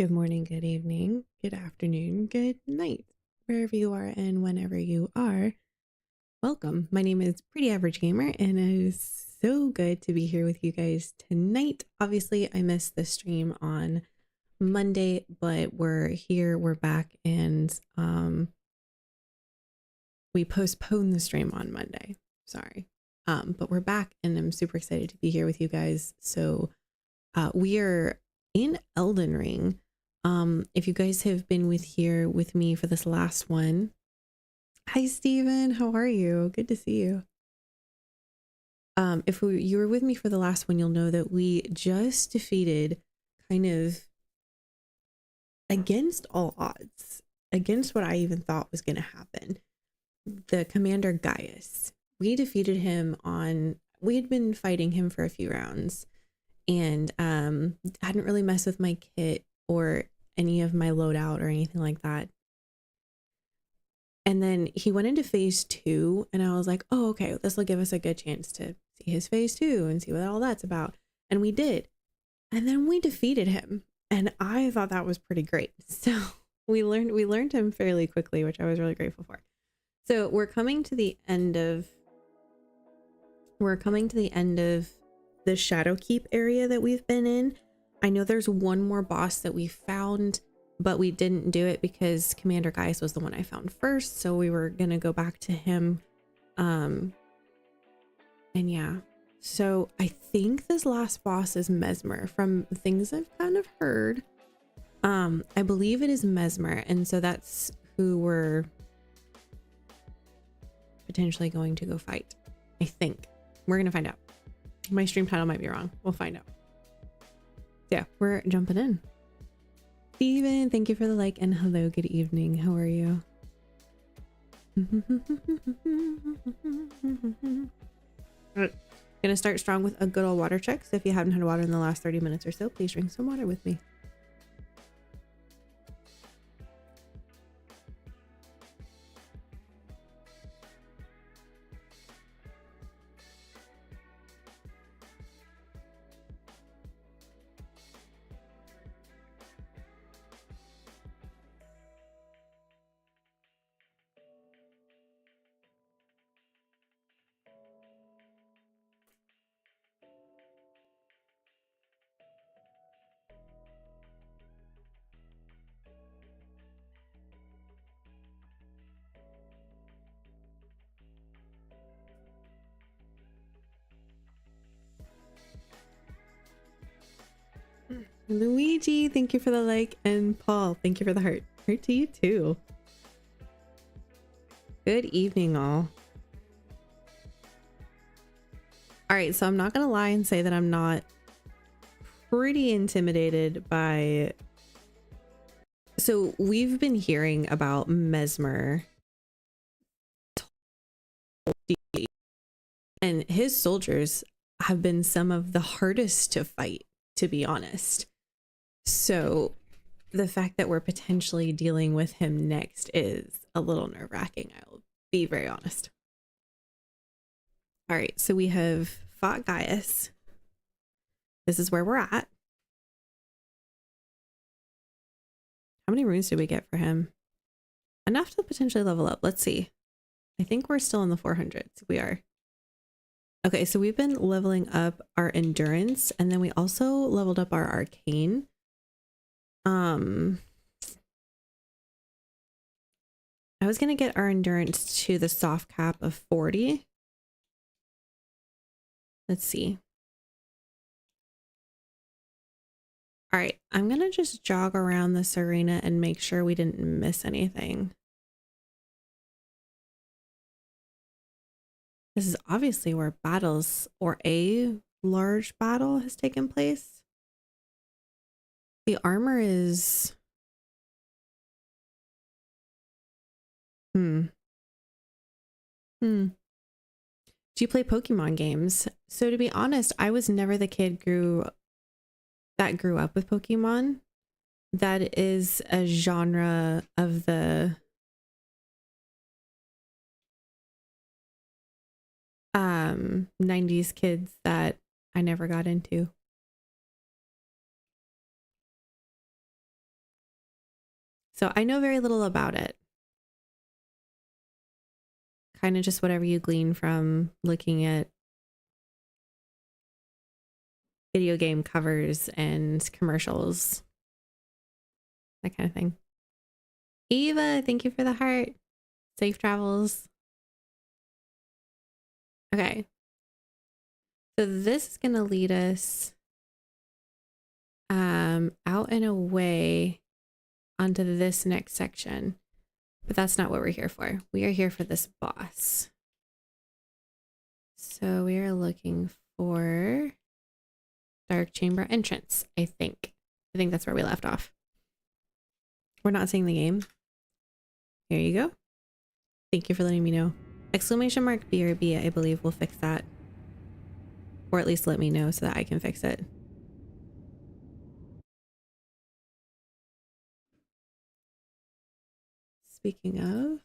Good morning, good evening, good afternoon, good night, wherever you are and whenever you are. Welcome. My name is Pretty Average Gamer, and it is so good to be here with you guys tonight. Obviously, I missed the stream on Monday, but we're here, we're back, and we postponed the stream on Monday. Sorry. But we're back, and I'm super excited to be here with you guys. So we are in Elden Ring. If you guys have been with me for this last one. Hi Steven, how are you? Good to see you. If you were with me for the last one, you'll know that we just defeated, kind of against all odds, against what I even thought was going to happen, the Commander Gaius. We defeated him we had been fighting him for a few rounds, and hadn't really messed with my kit or any of my loadout or anything like that. And then he went into phase 2, and I was like, oh, okay, this will give us a good chance to see his phase 2 and see what all that's about. And we did. And then we defeated him, and I thought that was pretty great. So we learned him fairly quickly, which I was really grateful for. So we're coming to the end of the Shadow Keep area that we've been in. I know there's one more boss that we found, but we didn't do it because Commander Gaius was the one I found first. So we were going to go back to him. And yeah, so I think this last boss is Messmer from things I've kind of heard. I believe it is Messmer. And so that's who we're potentially going to go fight. I think we're going to find out. My stream title might be wrong. We'll find out. Yeah, we're jumping in. Steven, thank you for the like, and hello, good evening. How are you? Right. Gonna start strong with a good old water check. So if you haven't had water in the last 30 minutes or so, please drink some water with me. Luigi, thank you for the like, and Paul, thank you for the heart. Heart to you too. Good evening, all. All right, so I'm not gonna lie and say that I'm not pretty intimidated by... So we've been hearing about Messmer, and his soldiers have been some of the hardest to fight, to be honest. So the fact that we're potentially dealing with him next is a little nerve-wracking, I will be very honest. All right, so we have fought Gaius. This is where we're at. How many runes did we get for him? Enough to potentially level up. Let's see. I think we're still in the 400s. We are. Okay, so we've been leveling up our endurance, and then we also leveled up our arcane. I was gonna get our endurance to the soft cap of 40. Let's see. All right, I'm gonna just jog around this arena and make sure we didn't miss anything. This is obviously where battles, or a large battle, has taken place. The armor is... Do you play Pokemon games? So to be honest, I was never the kid that grew up with Pokemon. That is a genre of the 90s kids that I never got into. So I know very little about it. Kind of just whatever you glean from looking at video game covers and commercials. That kind of thing. Eva, thank you for the heart. Safe travels. Okay. So this is going to lead us out and away onto this next section. But that's not what we're here for. We are here for this boss. So we are looking for Dark Chamber entrance, I think. I think that's where we left off. We're not seeing the game. Here you go. Thank you for letting me know. Exclamation mark BRB, I believe, will fix that. Or at least let me know so that I can fix it. Speaking of,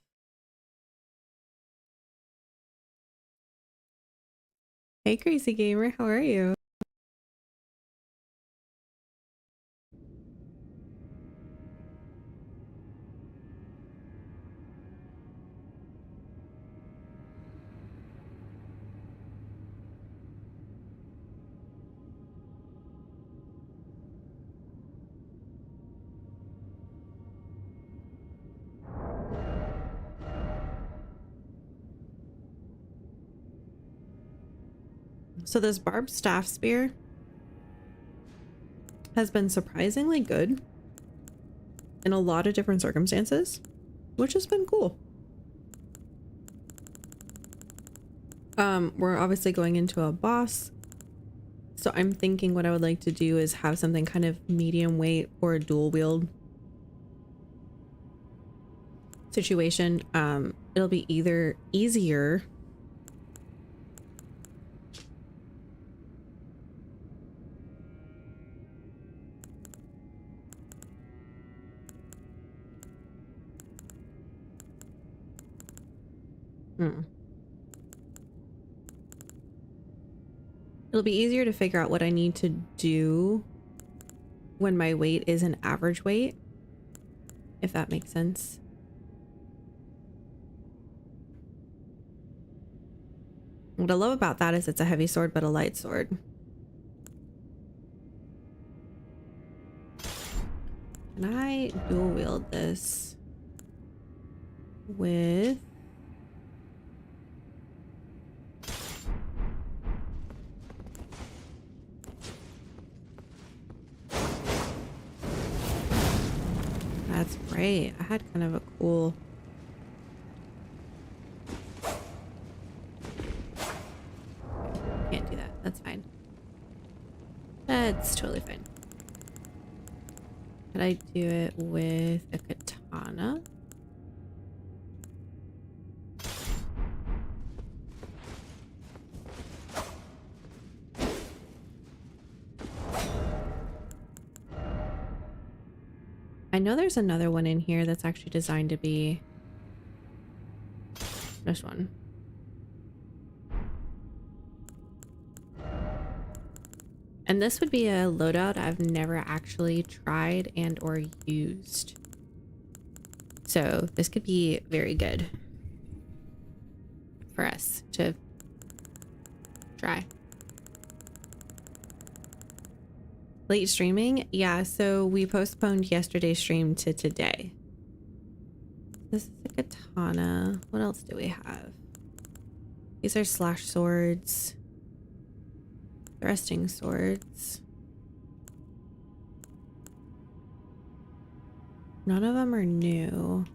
hey Crazy Gamer, how are you? So this barbed staff spear has been surprisingly good in a lot of different circumstances, which has been cool. We're obviously going into a boss, so I'm thinking what I would like to do is have something kind of medium weight or a dual wield situation. It'll be either easier it'll be easier to figure out what I need to do when my weight is an average weight, if that makes sense. What I love about that is it's a heavy sword, but a light sword. Can I dual wield this with... That's great. I had kind of a cool... Can't do that. That's fine. That's totally fine. Could I do it with a katana? I know there's another one in here that's actually designed to be this one. And this would be a loadout I've never actually tried and or used. So this could be very good for us to try. Late streaming? Yeah, so we postponed yesterday's stream to today. This is a katana. What else do we have? These are slash swords. Thrusting swords. None of them are new.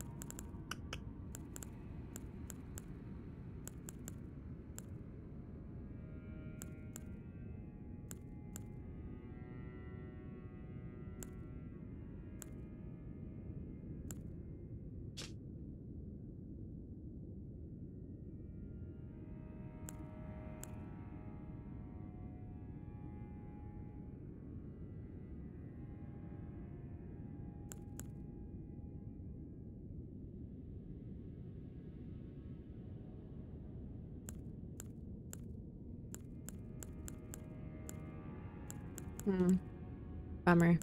Bummer.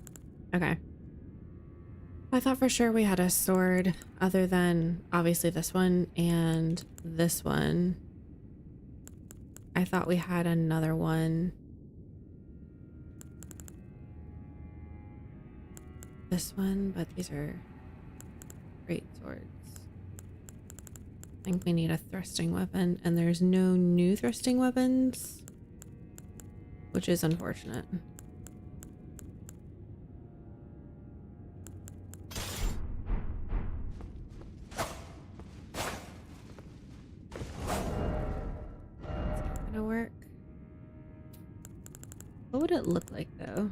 Okay. I thought for sure we had a sword other than obviously this one and this one. I thought we had another one. This one, but these are great swords. I think we need a thrusting weapon, and there's no new thrusting weapons, which is unfortunate. Work. What would it look like though?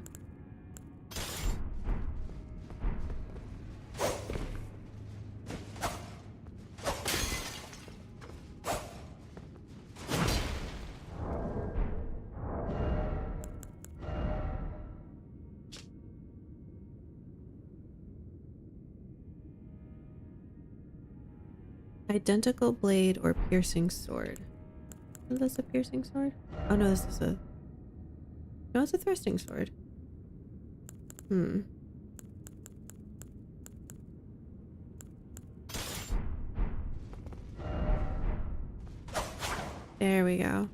Identical blade or piercing sword. Is this a piercing sword? Oh no, this is a... No, it's a thrusting sword. There we go.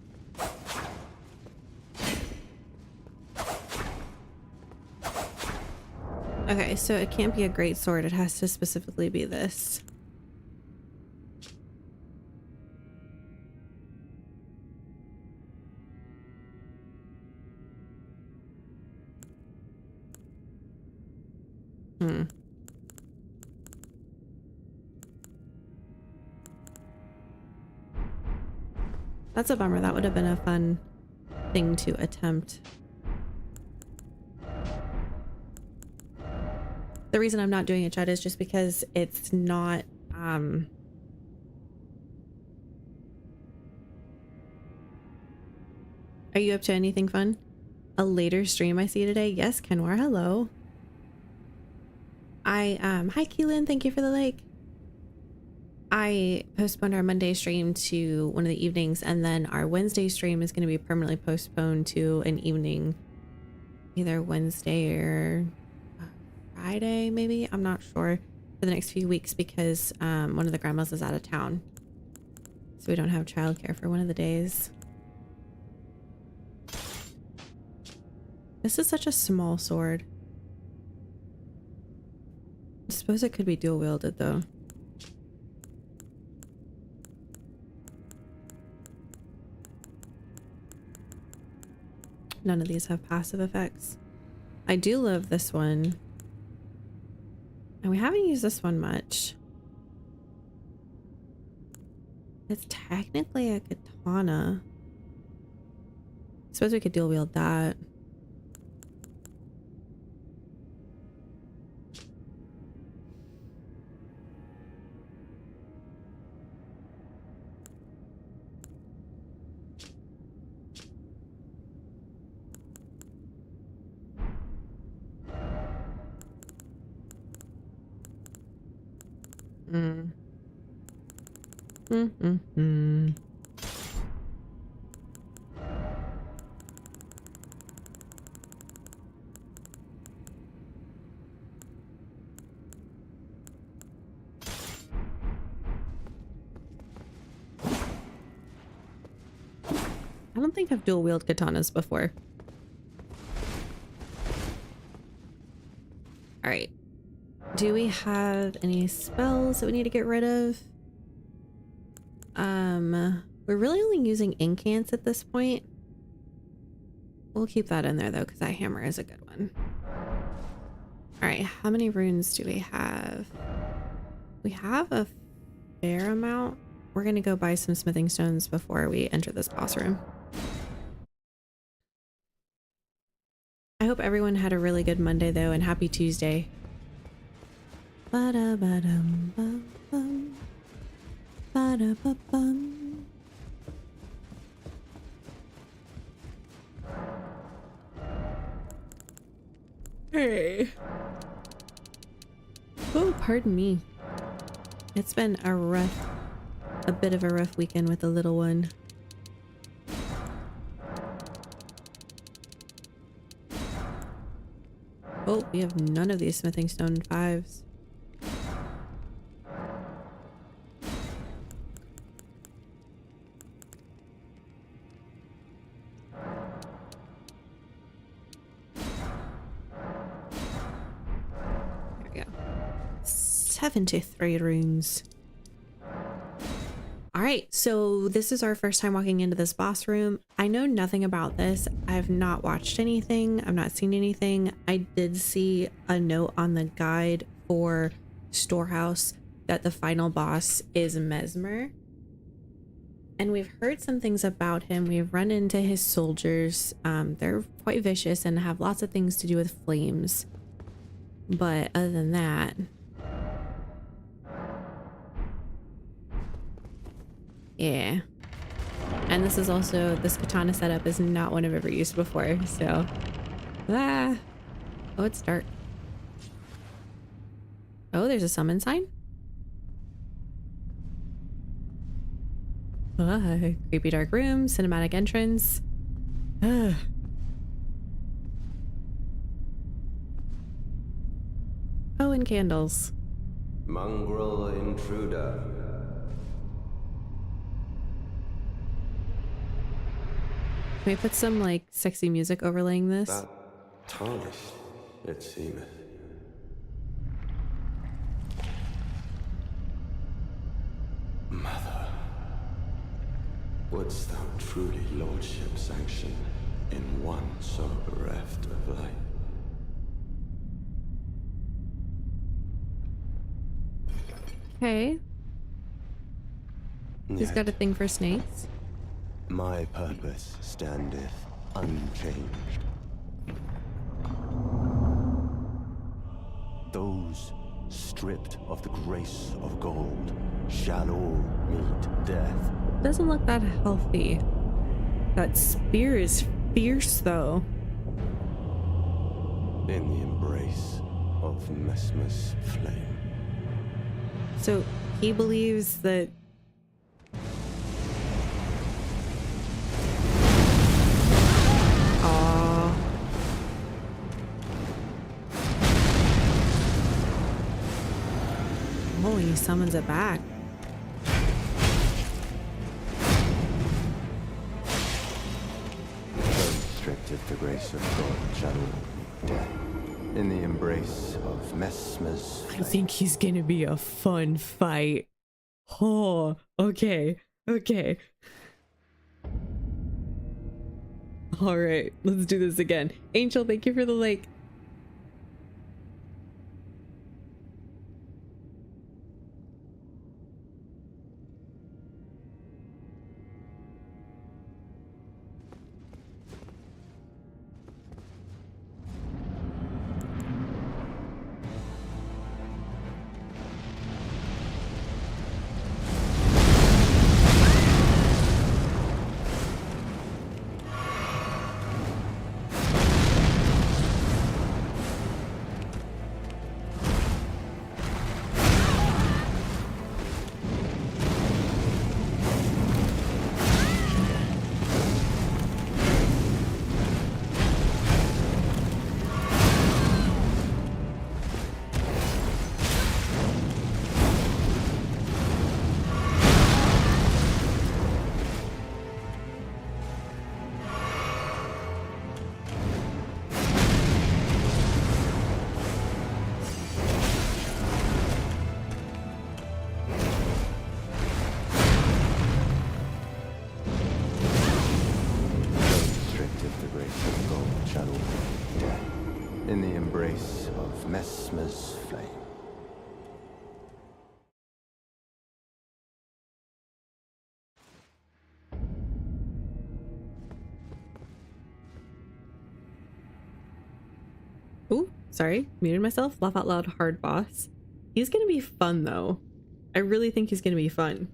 Okay, so it can't be a great sword. It has to specifically be this. That's a bummer. That would have been a fun thing to attempt. The reason I'm not doing it, Chad, is just because it's not, are you up to anything fun? A later stream I see today? Yes, Kenwar, hello. Hi Keelan, thank you for the like. I postponed our Monday stream to one of the evenings, and then our Wednesday stream is going to be permanently postponed to an evening, either Wednesday or Friday, maybe. I'm not sure, for the next few weeks, because one of the grandmas is out of town, so we don't have childcare for one of the days. This is such a small sword. I suppose it could be dual wielded though. None of these have passive effects. I do love this one. And we haven't used this one much. It's technically a katana. I suppose we could dual wield that. I don't think I've dual wield katanas before. All right. Do we have any spells that we need to get rid of? We're really only using incants at this point. We'll keep that in there though, because that hammer is a good one. All right, how many runes do we have? We have a fair amount. We're gonna go buy some smithing stones before we enter this boss room. I hope everyone had a really good Monday though, and happy Tuesday. Ba-da-ba-dum-bum-bum. Ba-da-ba-bum. Hey. Oh, pardon me. It's been a bit of a rough weekend with the little one. Oh, we have none of these smithing stone 5s. 73 runes. All right, so this is our first time walking into this boss room. I know nothing about this. I've not watched anything. I've not seen anything. I did see a note on the guide for Storehouse that the final boss is Messmer. And we've heard some things about him. We've run into his soldiers. They're quite vicious and have lots of things to do with flames. But other than that... yeah. And this is also, this katana setup is not one I've ever used before, so... ah. Oh, it's dark. Oh, there's a summon sign? Creepy dark room, cinematic entrance. Oh, and candles. Mongrel intruder. Can we put some, like, sexy music overlaying this? That tarnished, it seemeth. Mother, wouldst thou truly lordship sanction in one so bereft of life? Okay. He's Yet got a thing for snakes. my purpose standeth unchanged. Those stripped of the grace of gold shall all meet death. Doesn't look that healthy. That spear is fierce, though. In the embrace of Messmer's flame. So he believes that... aww. Oh, he summons it back. Stripped of the grace of God shall all death. In the embrace of Messmer's flame. I think he's gonna be a fun fight. Oh, okay. Okay. All right, let's do this again. Angel, thank you for the like. In the embrace of Messmer's flame. Ooh, sorry, muted myself. Laugh out loud, hard boss. He's gonna be fun though. I really think he's gonna be fun.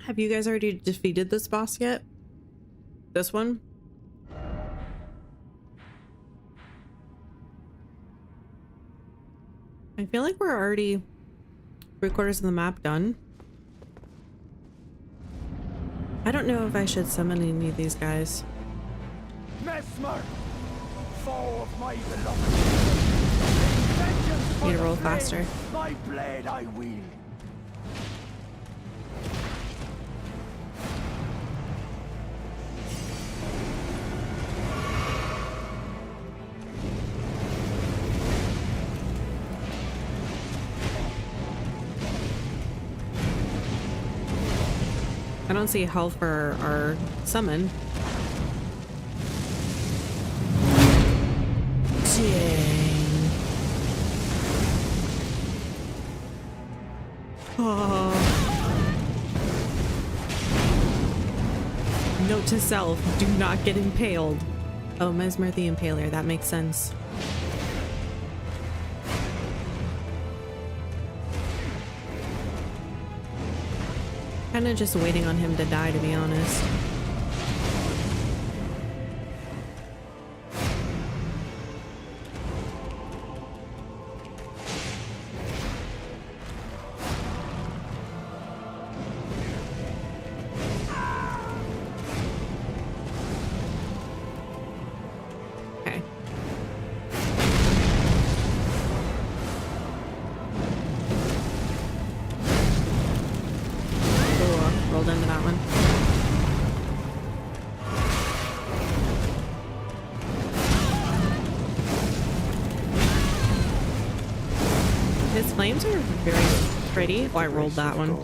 Have you guys already defeated this boss yet? This one? I feel like we're already 3/4 of the map done. I don't know if I should summon any of these guys. Messmer, foe of my beloved. Need to roll faster. My blade I wield. I don't see health for our summon. Dang. Oh. Note to self, do not get impaled. Oh, Messmer the Impaler, that makes sense. Kind of just waiting on him to die, to be honest. Okay. Rolled into that one. His flames are very pretty. Oh, I rolled that one.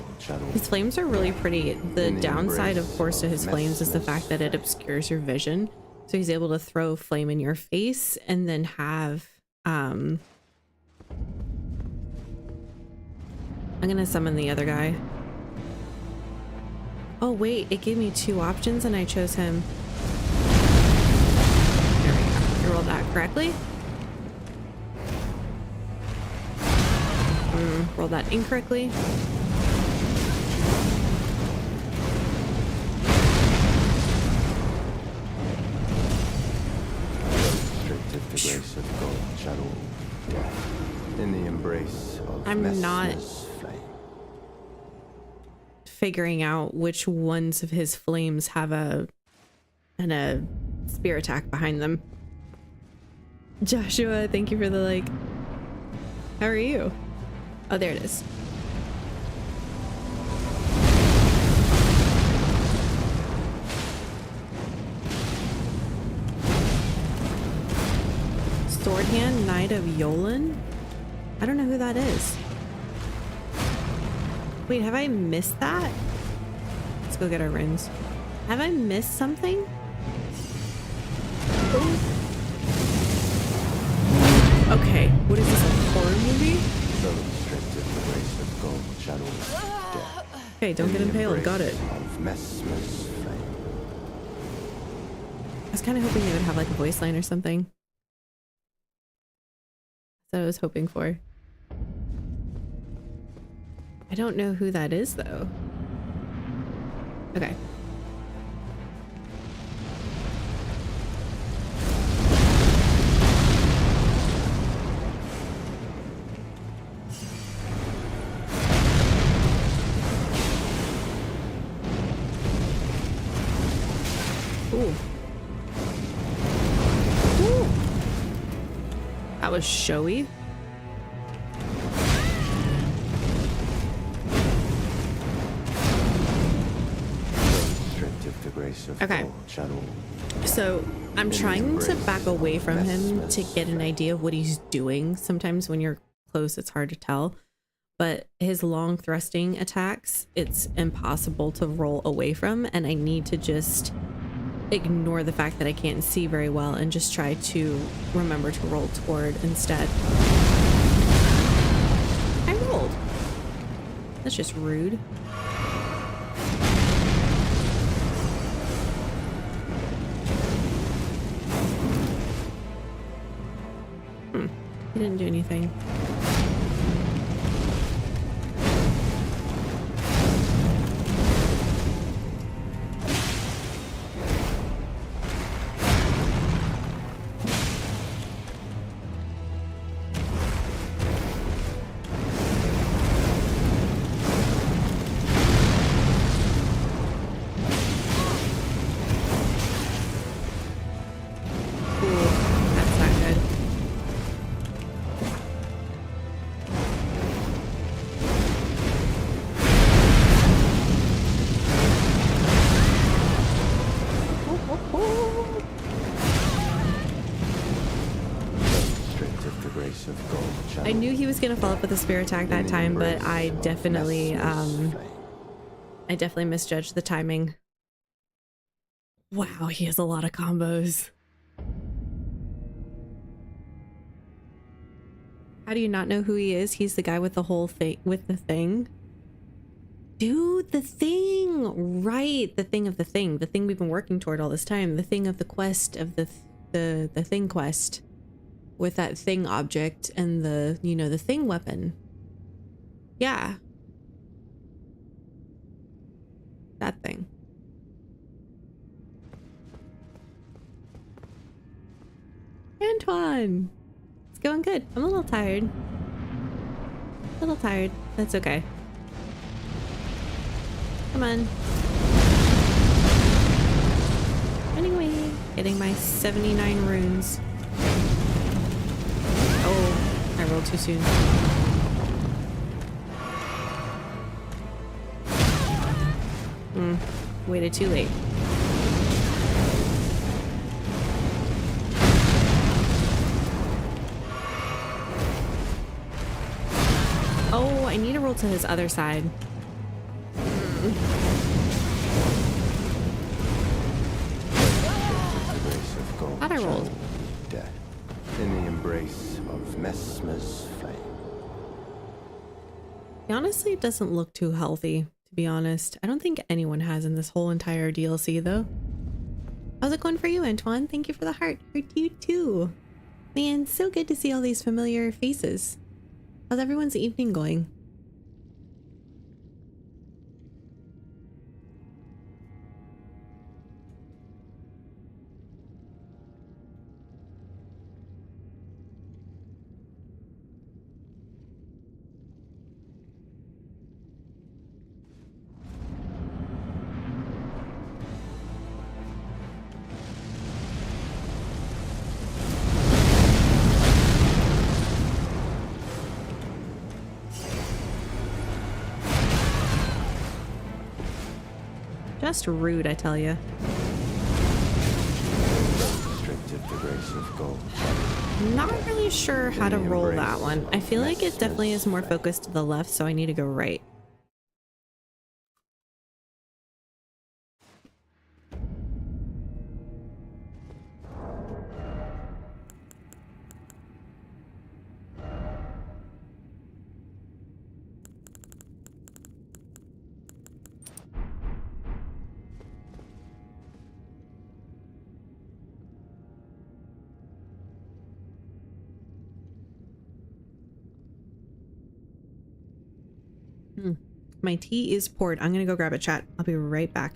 His flames are really pretty. The downside, of course, to his flames is the fact that it obscures your vision. So he's able to throw flame in your face and then have I'm gonna summon the other guy. Oh wait, it gave me 2 options and I chose him. There we go. You rolled that correctly. Rolled that incorrectly. Restricted the grace of God, shadow of death, in the embrace of I'm not Messmer's flame. figuring out which ones of his flames have a spear attack behind them. Joshua, thank you for the like. How are you? Oh, there it is. Swordhand Knight of Yolan? I don't know who that is. Wait, have I missed that? Let's go get our runes. Have I missed something? Ooh. Okay, what is this, a horror movie? So restricted the grace of God, shadow of death. Okay, don't in get the impaled. Got it. embrace of Messmer's flame. I was kind of hoping they would have like a voice line or something. That's what I was hoping for. I don't know who that is though. Okay. Ooh. Ooh. That was showy. Restricted the grace of Okay. God, shadow. So I'm trying to back away from him to get an idea of what he's doing. Sometimes when you're close, it's hard to tell. But his long thrusting attacks, it's impossible to roll away from. And I need to just ignore the fact that I can't see very well and just try to remember to roll toward instead. I rolled. That's just rude. He didn't do anything. grace of God, Shadow. I knew he was gonna follow up with a spear attack that time, but I definitely misjudged the timing. Wow, he has a lot of combos. How do you not know who he is? He's the guy with the whole thing, with the thing. Dude, the thing, right? The thing of the thing we've been working toward all this time. The thing of the quest of the thing quest with that thing object and the, you know, the thing weapon. Yeah. That thing. Antoine! It's going good. I'm a little tired. A little tired. That's okay. Come on. Anyway, getting my 79 runes. Oh, I rolled too soon. Waited too late. Oh, I need to roll to his other side. How'd I roll? Death in the embrace of Messmer's flame. Honestly, it doesn't look too healthy, to be honest. I don't think anyone has in this whole entire DLC, though. How's it going for you, Antoine? Thank you for the heart. Heart to you, too. Man, so good to see all these familiar faces. How's everyone's evening going? Just rude, I tell you. Restricted the grace of God. Not really sure how to roll that one. I feel like it definitely is more focused to the left, so I need to go right. My tea is poured. I'm gonna go grab a chat. I'll be right back.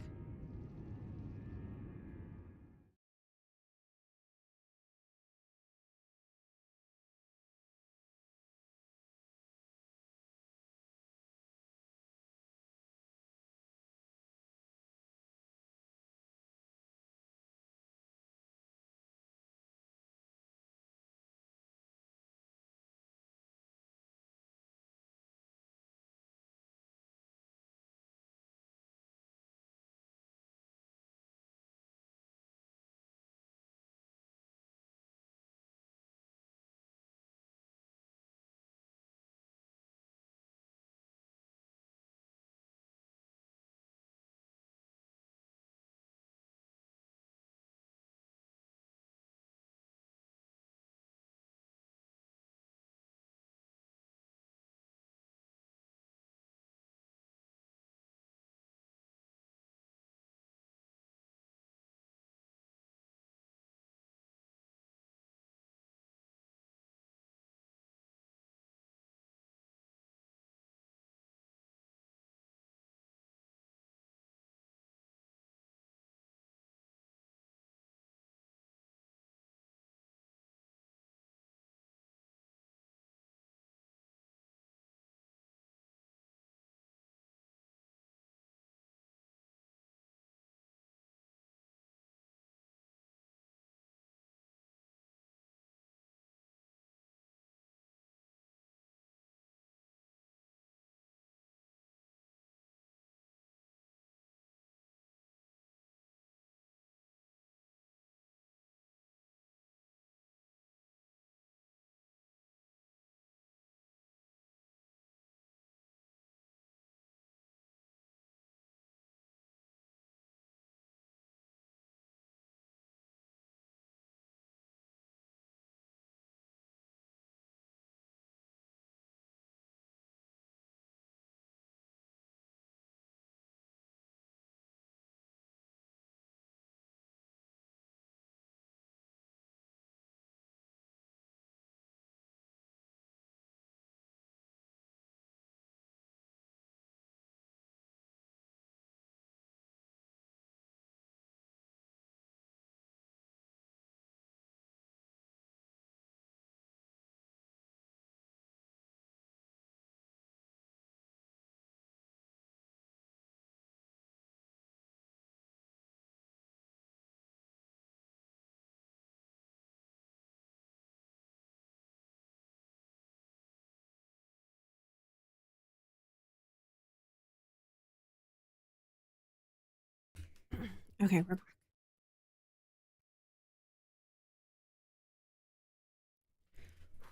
Okay, we're back.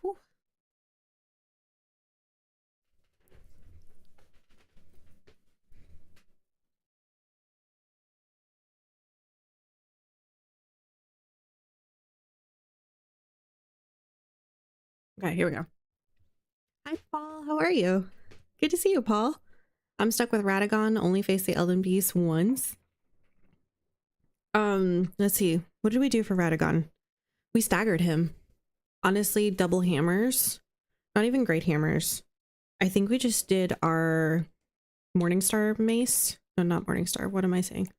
Whew. Okay, here we go. Hi, Paul. How are you? Good to see you, Paul. I'm stuck with Radagon. Only faced the Elden Beast once. Let's see. What did we do for Radagon? We staggered him. Honestly, double hammers. Not even great hammers. I think we just did our Morningstar mace. No, not Morningstar. What am I saying?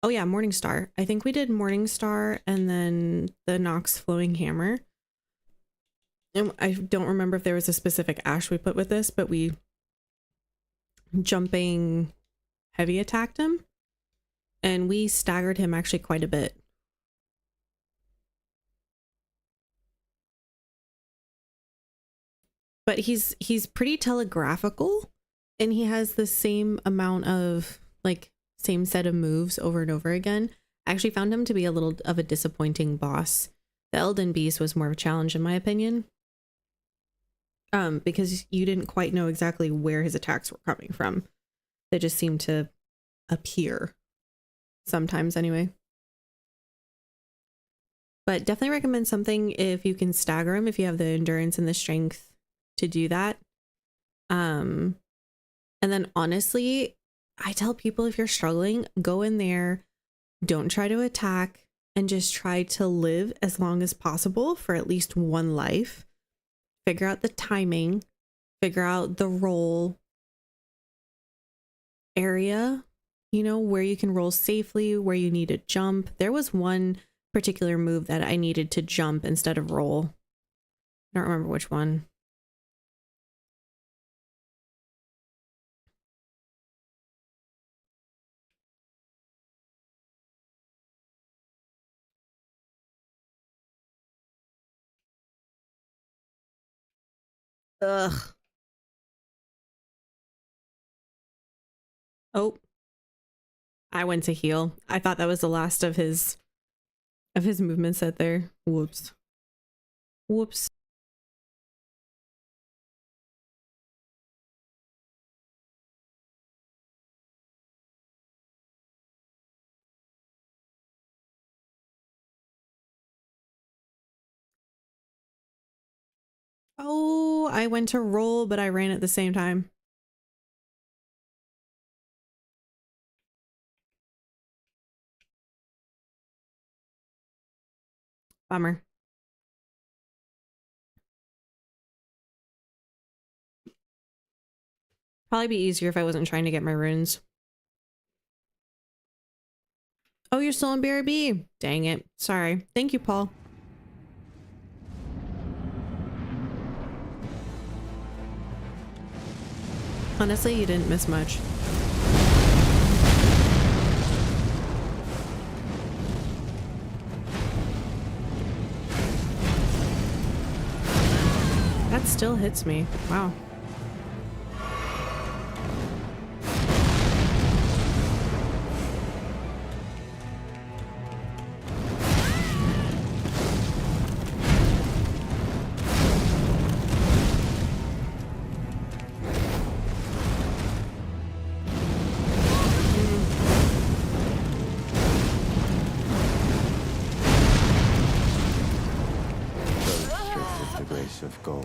Oh yeah, Morningstar. I think we did Morningstar and then the Nox Flowing Hammer. And I don't remember if there was a specific ash we put with this, but we jumping heavy attacked him and we staggered him actually quite a bit. But he's pretty telegraphical and he has the same amount of like same set of moves over and over again. I actually found him to be a little of a disappointing boss. The Elden Beast was more of a challenge in my opinion. Because you didn't quite know exactly where his attacks were coming from. They just seemed to appear sometimes anyway. But definitely recommend something if you can stagger him, if you have the endurance and the strength to do that. And then honestly, I tell people if you're struggling, go in there, don't try to attack, and just try to live as long as possible for at least one life. Figure out the timing, figure out the roll area, you know, where you can roll safely, where you need to jump. There was one particular move that I needed to jump instead of roll. I don't remember which one. Ugh. Oh, I went to heal. I thought that was the last of his movement set there. Whoops. Whoops. Oh, I went to roll, but I ran at the same time. Bummer. Probably be easier if I wasn't trying to get my runes. Oh, you're still on BRB. Dang it. Sorry. Thank you, Paul. Honestly, you didn't miss much. That still hits me. Wow.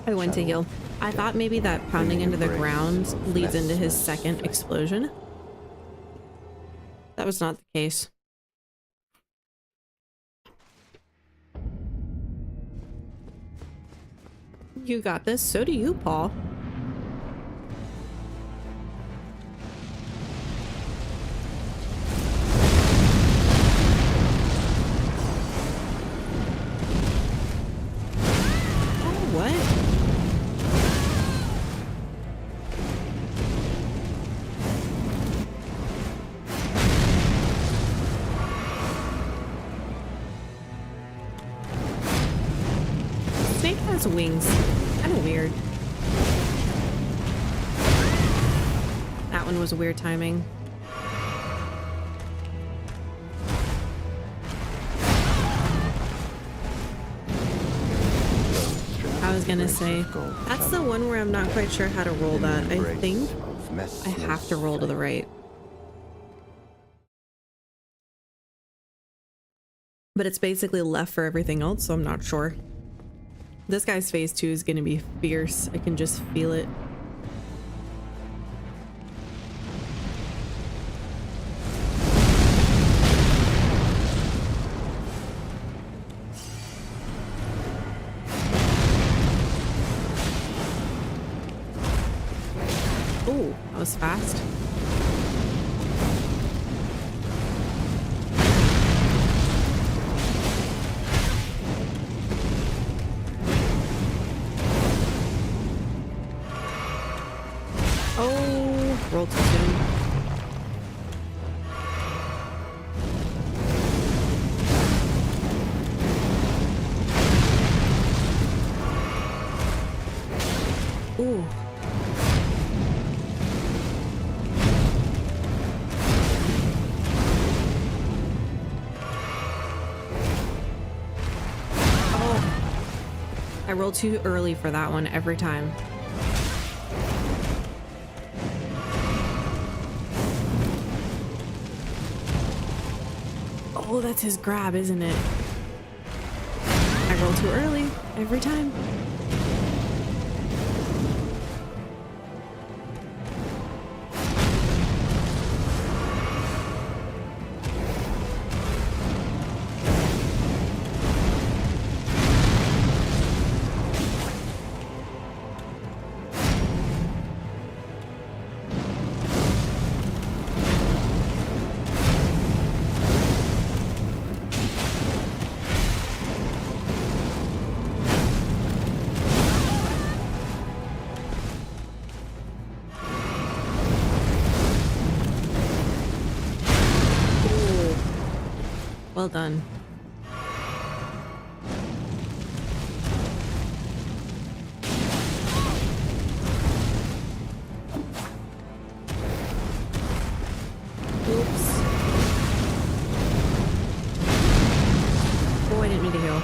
I went to heal. I thought maybe that pounding into the ground leads into his second explosion. That was not the case. You got this. So do you, Paul. Wings. Kind of weird. That one was weird timing. gonna grace say. of God, That's the Shadow. one where I'm not quite sure how to roll In the that. I embrace think of I have to Messmer's roll to the flame. right. But it's basically left for everything else, so I'm not sure. This guy's phase 2 is gonna be fierce. I can just feel it. Oh, that was fast. Oh, rolled too soon. Ooh. I roll too early for that one every time. Oh, that's his grab, isn't it? I roll too early every time. Well done. Oops. Oh, I didn't mean to heal.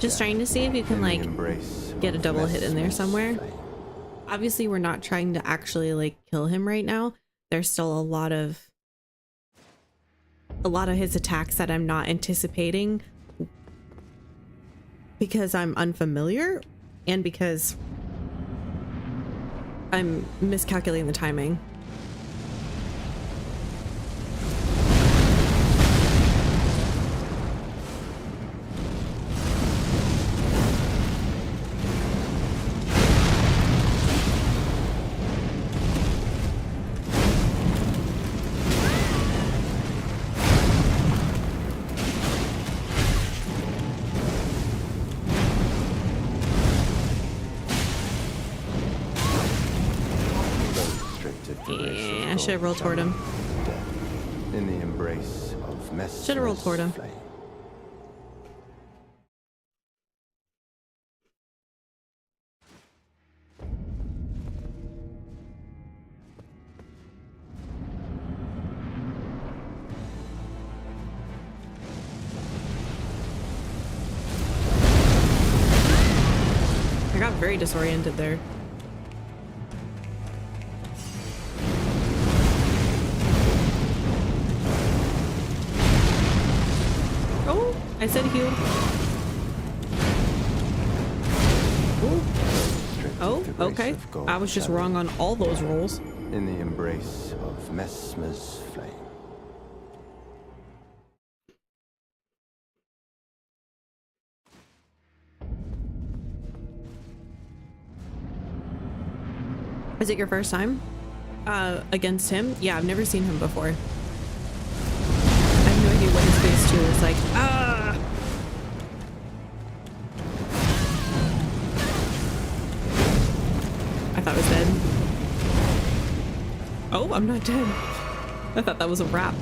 Just trying to see if you can like get a double hit in there somewhere. Obviously we're not trying to actually like kill him right now. There's still a lot of his attacks that I'm not anticipating because I'm unfamiliar and because I'm miscalculating the timing. Yeah, I should have rolled toward him. In the embrace of Messmer's Should have rolled toward him. flame. I got very disoriented there. Oh, I said heal. Ooh. Oh, okay. I was just wrong on all those rolls. In the embrace of Messmer's flame. Is it your first time against him? Yeah, I've never seen him before. I have no idea what his face to is like. Ah! I thought I was dead. Oh, I'm not dead. I thought that was a wrap.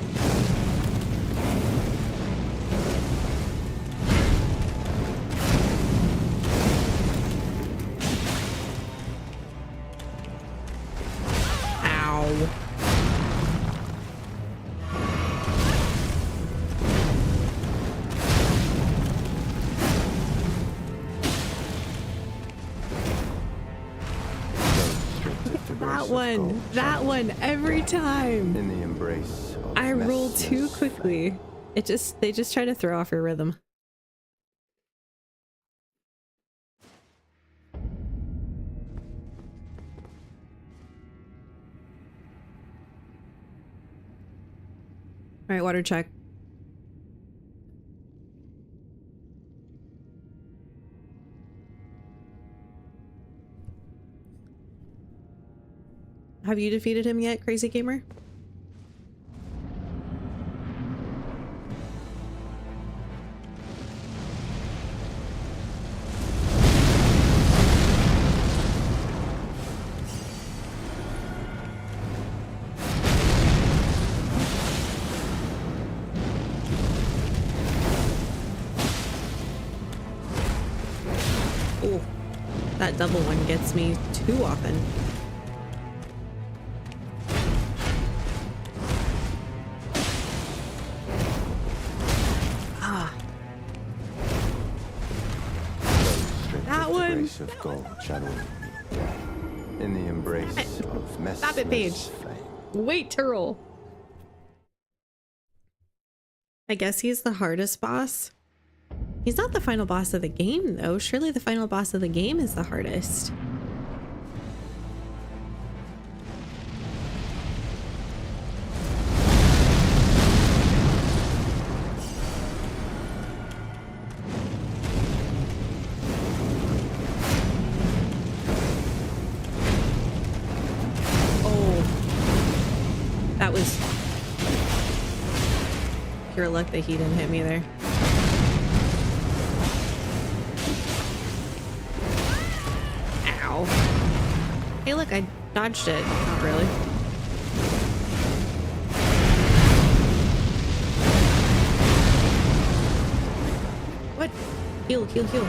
Ow. That one every time. In the embrace of I roll too Messmer's quickly. They just try to throw off your rhythm. All right, water check. Have you defeated him yet, Crazy Gamer? Oh, that double one gets me too often. Of gold shadowing me death. In the embrace of Messmer's Stop it, Paige. flame. Wait to roll. I guess he's the hardest boss. He's not the final boss of the game, though. Surely the final boss of the game is the hardest. That was pure luck that he didn't hit me there. Ow. Hey, look, I dodged it. Not really. What? Heal, heal, heal.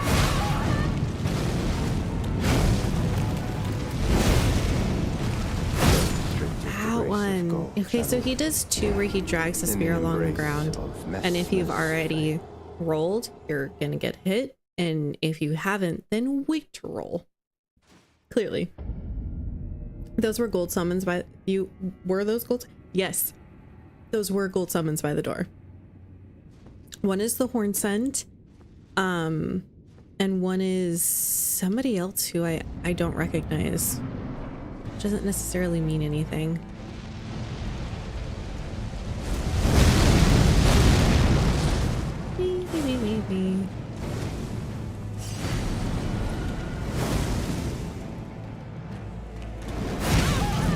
One. Okay, so he does two where he drags the spear along the ground, and if you've already rolled, you're gonna get hit, and if you haven't, then wait to roll. Clearly. Those were gold summons by you. Were those gold? Yes. Those were gold summons by the door. One is the horn scent, and one is somebody else who I don't recognize. Which doesn't necessarily mean anything.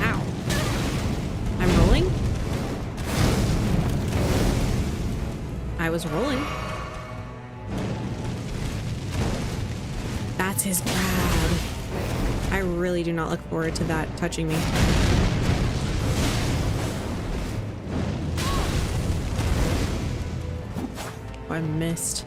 Ow. I'm rolling. I was rolling. That's his grab. I really do not look forward to that touching me. Oh, I missed.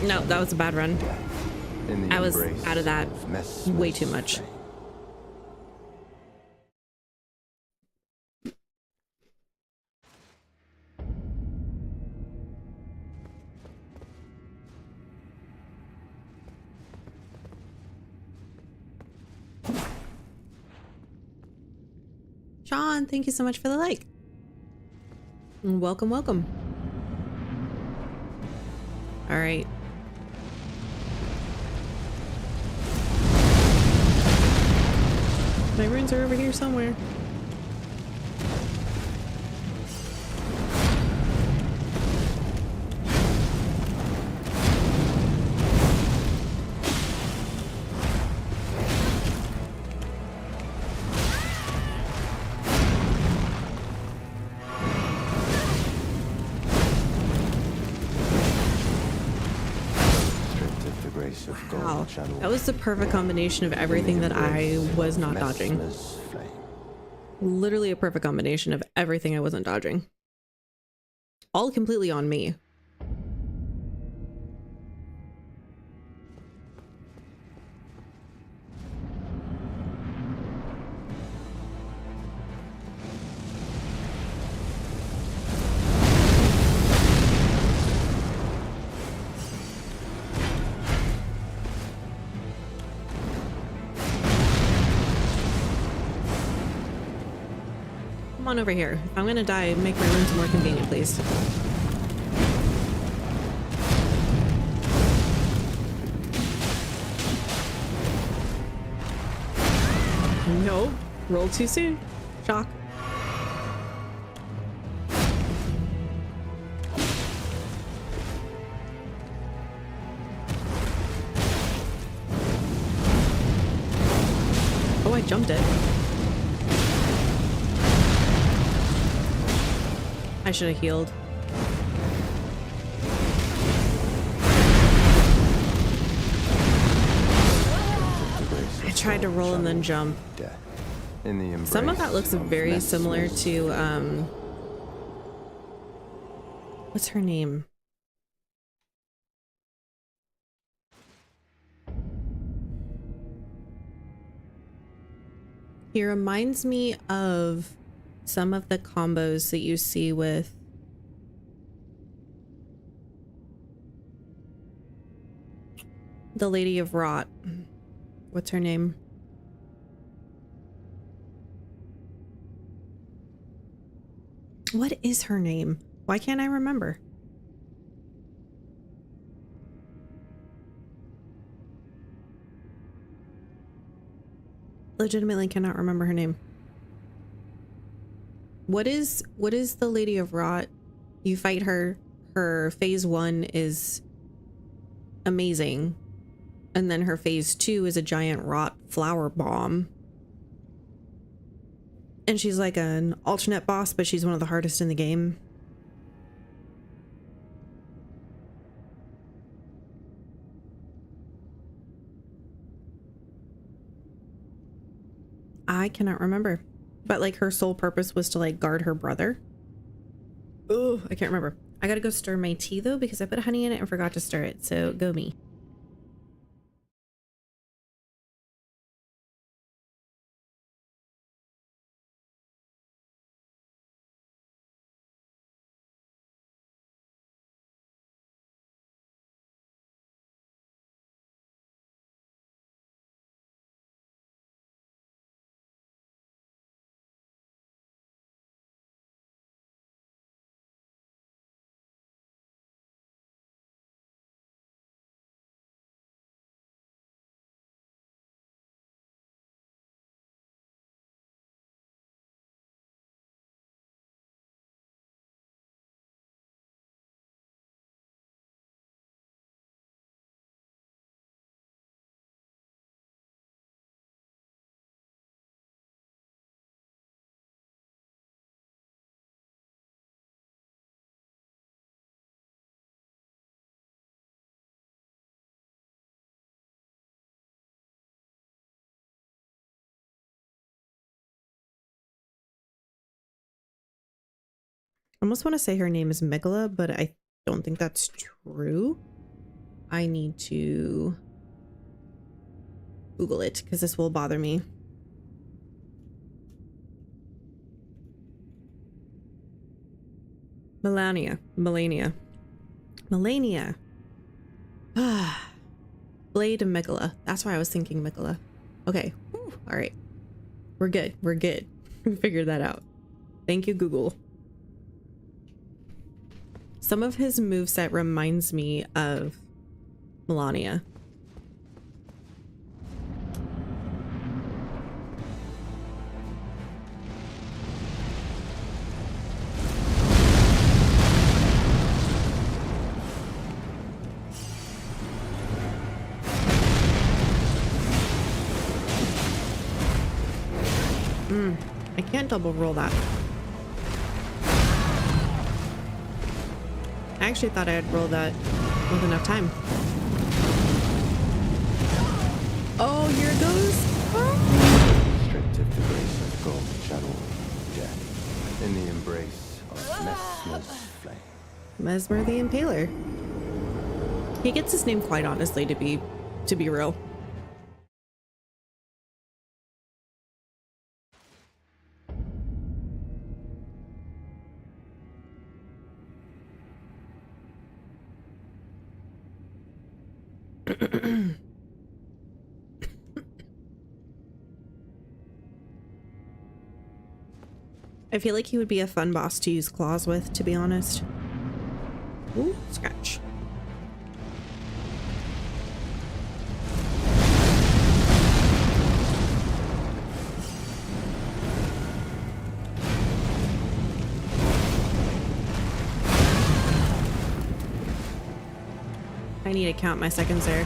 No, that was a bad run. I was out of that way too much. Sean, thank you so much for the like. Welcome, welcome. All right. My runes are over here somewhere. Wow, that was the perfect combination of everything that I was not dodging. Literally a perfect combination of everything I wasn't dodging. All completely on me. Come on over here. If I'm gonna die, make my rooms more convenient, please. No, roll too soon. Shock. Oh, I jumped it. I should have healed. I tried to roll and then jump. Death. In the embrace Some of that looks very similar to what's her name? He reminds me of some of the combos that you see with the Lady of Rot. What's her name? What is her name? Why can't I remember? Legitimately cannot remember her name. What is the Lady of Rot? You fight her. Her phase 1 is amazing. And then her phase 2 is a giant rot flower bomb. And she's like an alternate boss, but she's one of the hardest in the game. I cannot remember. But like her sole purpose was to like guard her brother. Oh, I can't remember. I gotta go stir my tea though because I put honey in it and forgot to stir it. So go me. I almost want to say her name is Megala, but I don't think that's true. I need to Google it because this will bother me. Melania. Blade of Megala. That's why I was thinking Megala. Okay. Whew. All right. We're good. We figured that out. Thank you, Google. Some of his moveset reminds me of Melania. I can't double roll that. I actually thought I'd roll that with enough time. Oh, here it goes. Restrictive to grace of gold shadow. In the embrace of Messmer's flame. Mesmer the Impaler. He gets his name quite honestly, to be real. I feel like he would be a fun boss to use claws with, to be honest. Ooh, scratch. I need to count my seconds there.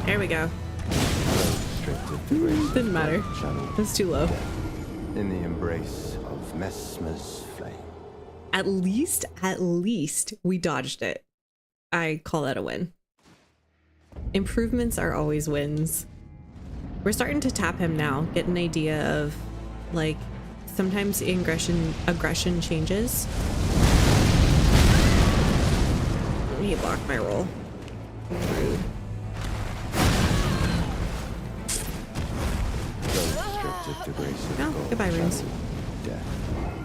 There we go. Didn't matter. That's too low. In the embrace of Messmer's flame. At least we dodged it. I call that a win. Improvements are always wins. We're starting to tap him now, get an idea of like sometimes aggression changes. He blocked my roll. Rude. Oh, goodbye, runes.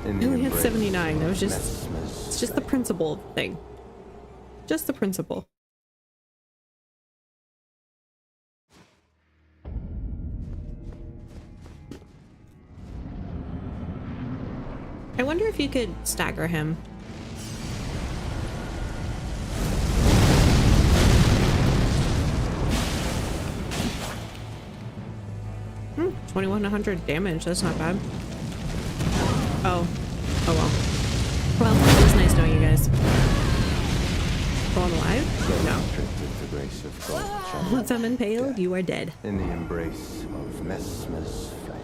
I only had 79. That was it's just the principle thing. Just the principle. I wonder if you could stagger him. 2100 damage, that's not bad. Oh well. Well, it was nice knowing you guys. Oh, I'm alive? No. Once I'm impaled, you are dead. In the embrace of Messmer's flame.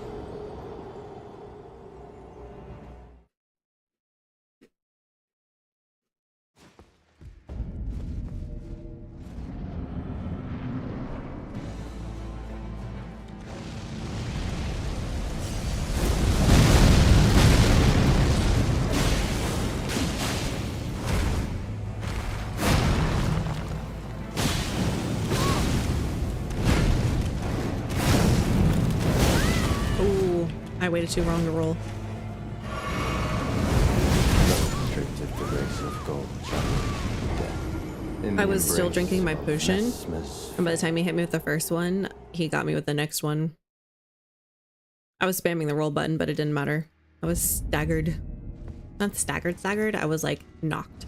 I waited too long to roll. I was still drinking my potion, and by the time he hit me with the first one, he got me with the next one. I was spamming the roll button, but it didn't matter. I was staggered. Not staggered. I was like knocked.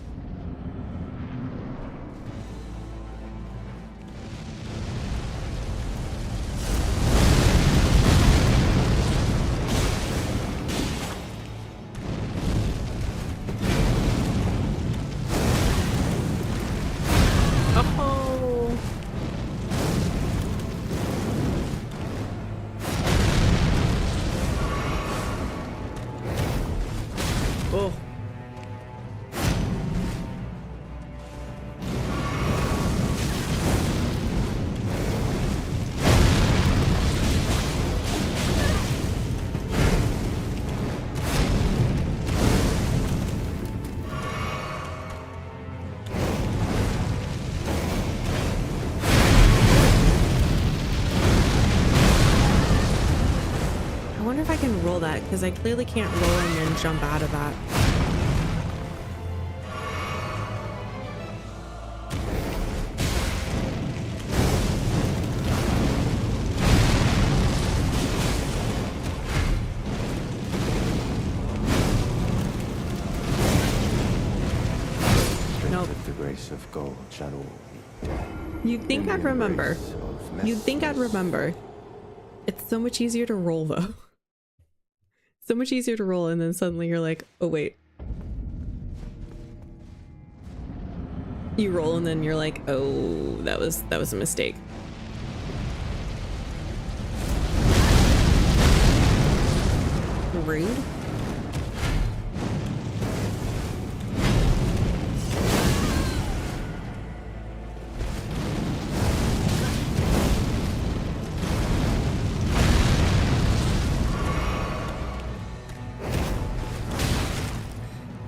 Because I clearly can't roll and then jump out of that. Nope. With the grace of gold, Shadow. You'd think I'd remember. You'd think I'd remember. It's so much easier to roll though. So much easier to roll, and then suddenly you're like, oh wait. You roll and then you're like, oh, that was a mistake. Rude.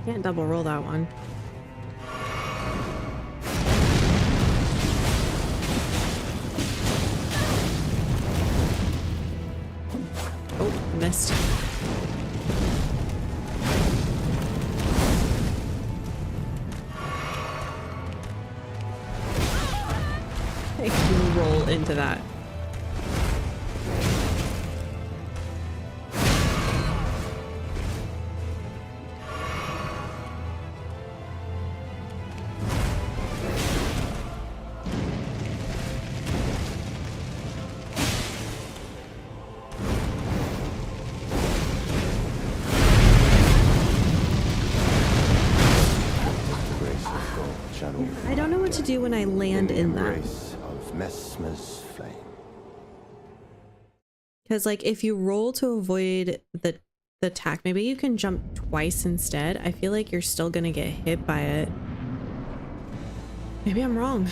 Can't double roll that one. Oh, missed. I can roll into that. I don't know what to do when I land in that. Of Messmer's flame. Because like if you roll to avoid the attack, maybe you can jump twice instead. I feel like you're still gonna get hit by it. Maybe I'm wrong.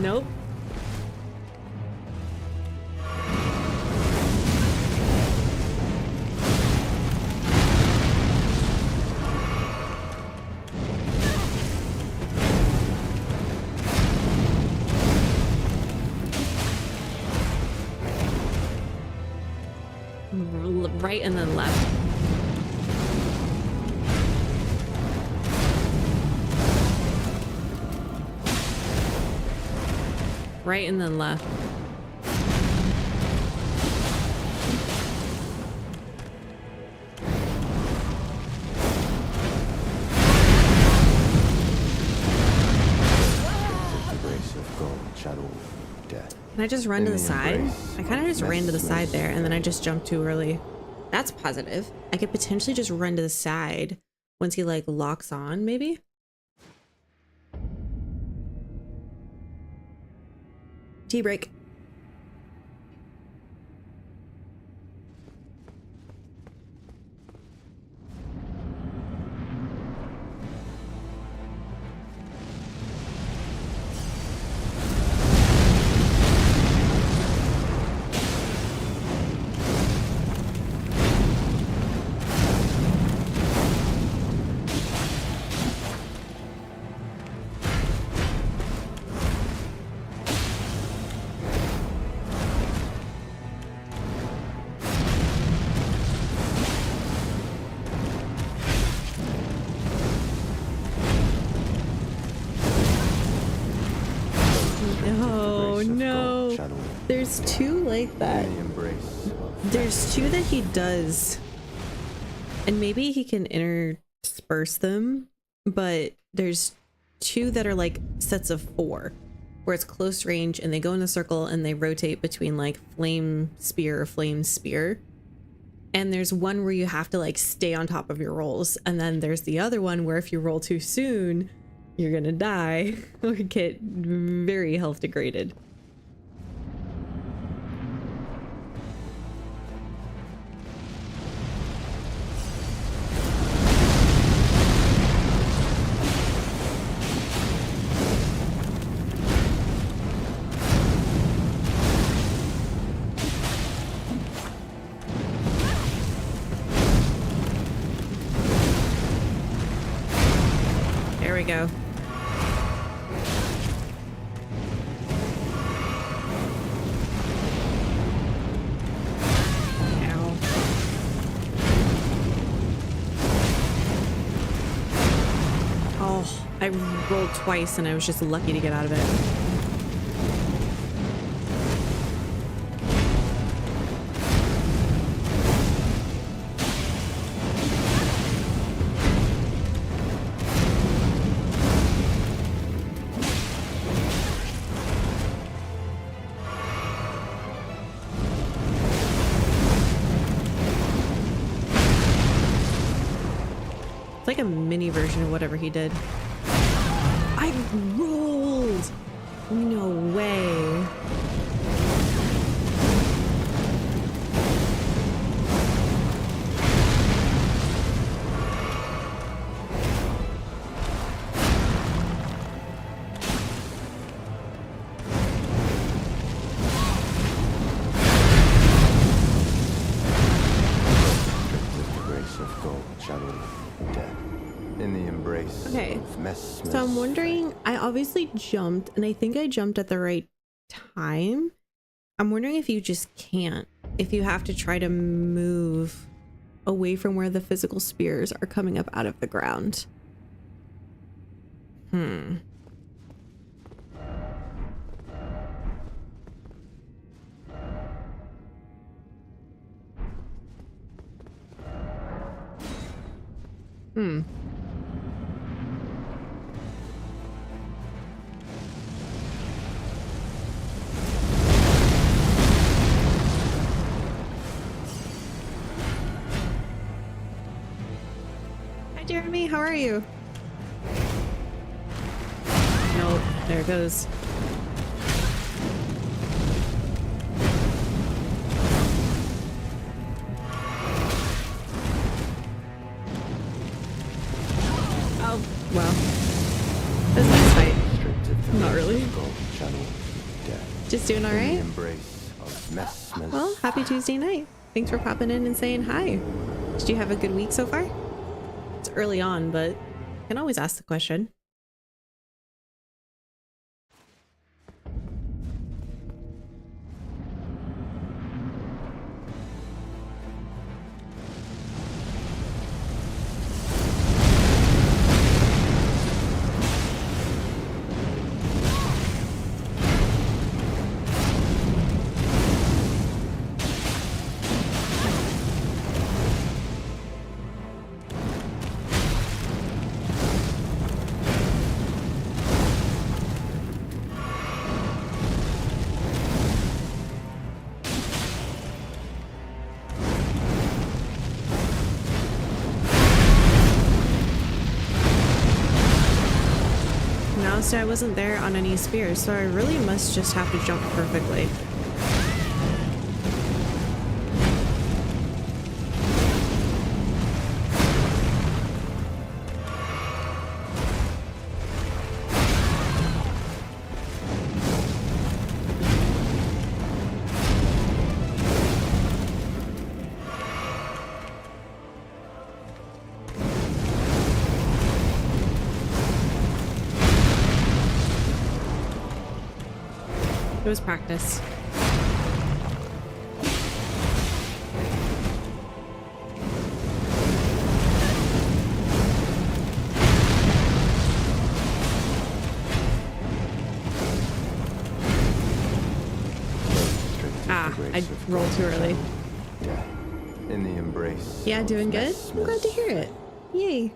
Nope. Right and then left. Right and then left. Can I just run to the side? I kind of just ran to the side there and then I just jumped too early. That's positive. I could potentially just run to the side once he like locks on, maybe? Tea break. Oh no, there's two like that. There's two that he does, and maybe he can intersperse them, but there's two that are like sets of four where it's close range and they go in a circle and they rotate between like flame spear or flame spear. And there's one where you have to like stay on top of your rolls, and then there's the other one where if you roll too soon you're gonna die or get very health degraded. There we go. Oh, I rolled twice and I was just lucky to get out of it. It's like a mini version of whatever he did. I rolled! No way. Okay, so I'm wondering, I obviously jumped, and I think I jumped at the right time. I'm wondering if you just can't, if you have to try to move away from where the physical spears are coming up out of the ground. Hmm. Jeremy, how are you? Nope, there it goes. Oh, well. This is fight. Not really. Just doing alright? Well, happy Tuesday night. Thanks for popping in and saying hi. Did you have a good week so far? It's early on, but you can always ask the question. So I wasn't there on any spears, so I really must just have to jump perfectly. It was practice. I rolled too early. In the embrace. Yeah, doing good? I'm glad to hear it. Yay.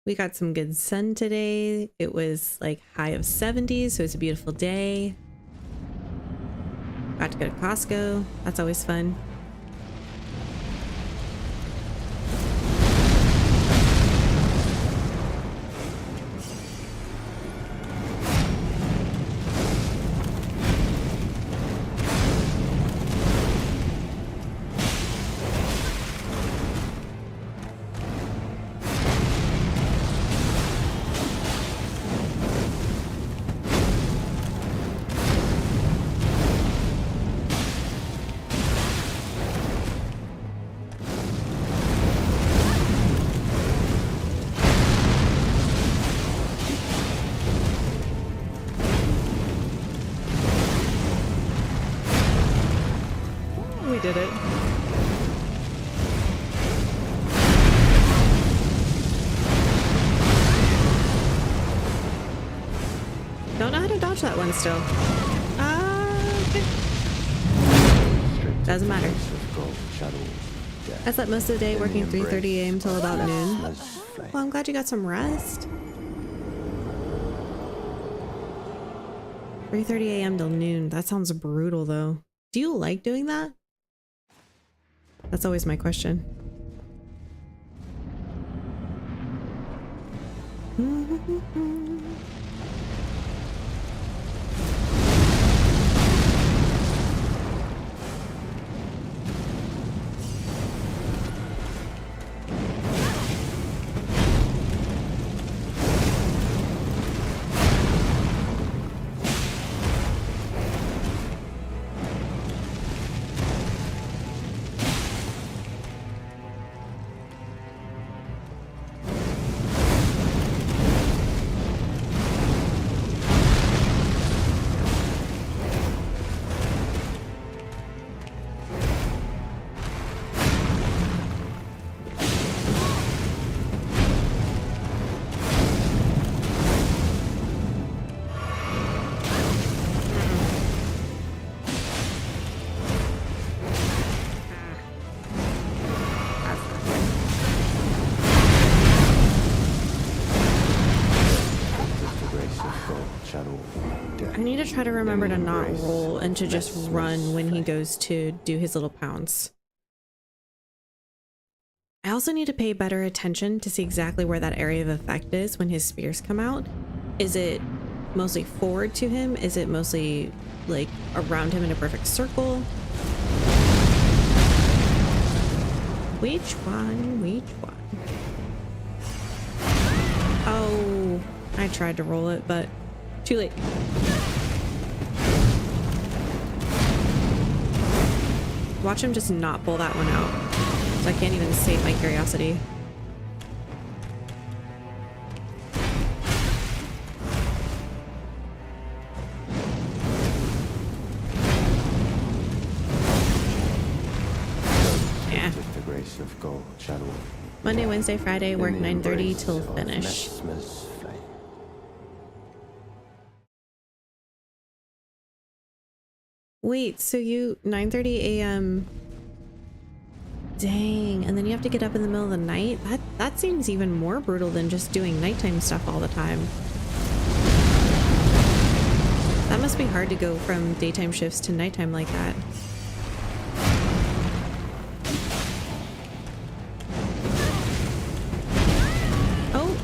We got some good sun today. It was like high of 70s, so it's a beautiful day. Got to go to Costco. That's always fun. that one still. Okay. Doesn't matter. I slept most of the day working 3:30 a.m. till about noon. Well, I'm glad you got some rest. 3:30 a.m. till noon. That sounds brutal though. Do you like doing that? That's always my question. I need to try to remember to not roll and to just run when he goes to do his little pounce. I also need to pay better attention to see exactly where that area of effect is when his spears come out. Is it mostly forward to him? Is it mostly like around him in a perfect circle? Which one? Which one? Oh, I tried to roll it, but too late. Watch him just not pull that one out. So I can't even save my curiosity. Yeah. The grace of God, Shadow. Monday, Wednesday, Friday, work 9:30 till finish. Wait, so you 9:30 a.m. Dang, and then you have to get up in the middle of the night? That seems even more brutal than just doing nighttime stuff all the time. That must be hard to go from daytime shifts to nighttime like that. Oh.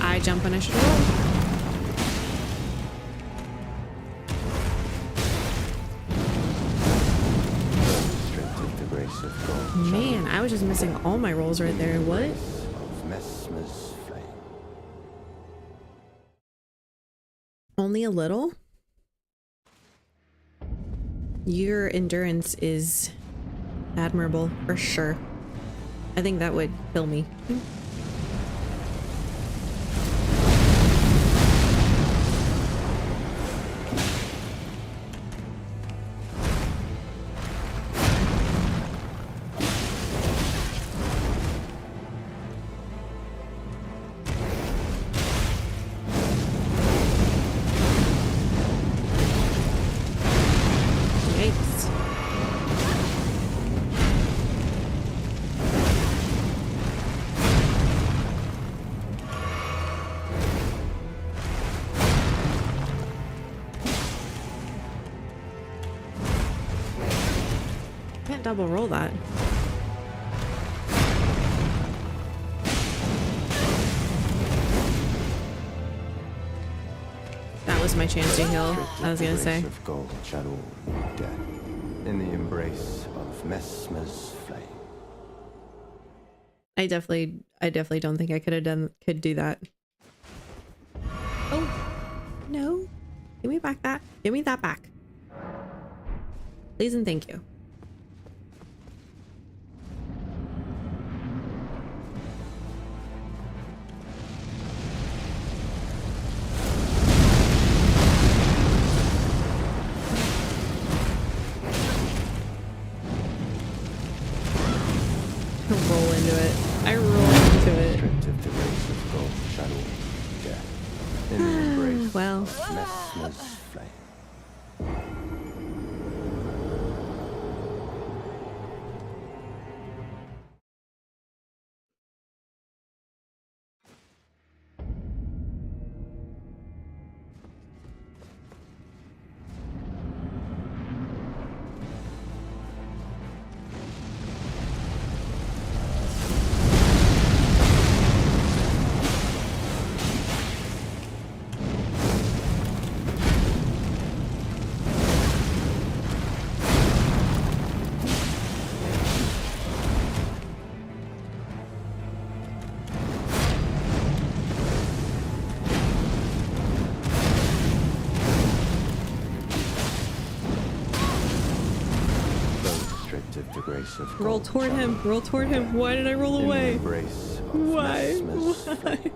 I jump when I should roll. Man, I was just missing all my rolls right there. What? Only a little? Your endurance is admirable, for sure. I think that would kill me. Double roll that. That was my chance to heal, I was gonna say. Of gold, shadow, death, in the embrace of Messmer's flame. I definitely don't think I could do that. Oh no. Give me back that. Give me that back. Please and thank you. roll into it. I roll into it. Stripped of the grace of God, shadow, death. In the embrace Well. of Messmer's flame. The grace of Roll God, toward him. shadow, Roll toward him. Why did I roll in the away? embrace of Why? Messmer's Why? flame.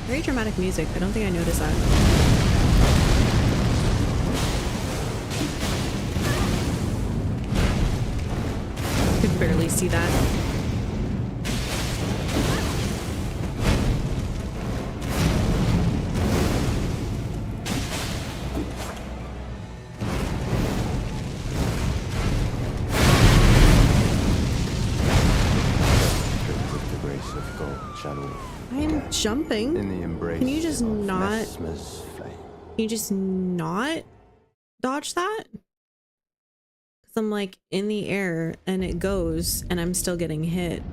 Very dramatic music. I don't think I noticed that. Could barely see that. Stripped of the grace of God, shadow, I'm jumping. in the embrace Can you just of not? Messmer's flame. Can you just not dodge that? Because I'm like in the air and it goes and I'm still getting hit.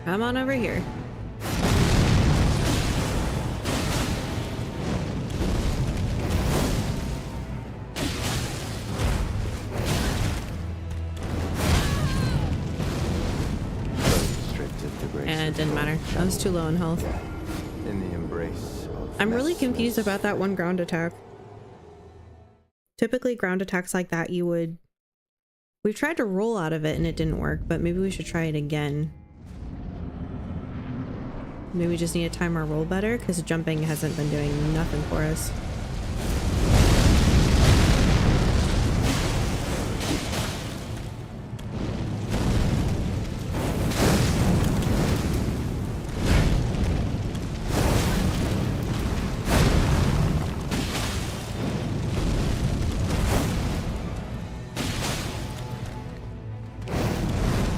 Come on over here. Stripped of the grace And it of didn't God, matter. I was shadow, too low in health. in the embrace of I'm really Messmer's confused about that one ground attack. Typically ground attacks like that we've tried to roll out of it and it didn't work, but maybe we should try it again. Maybe we just need to time our roll better because jumping hasn't been doing nothing for us.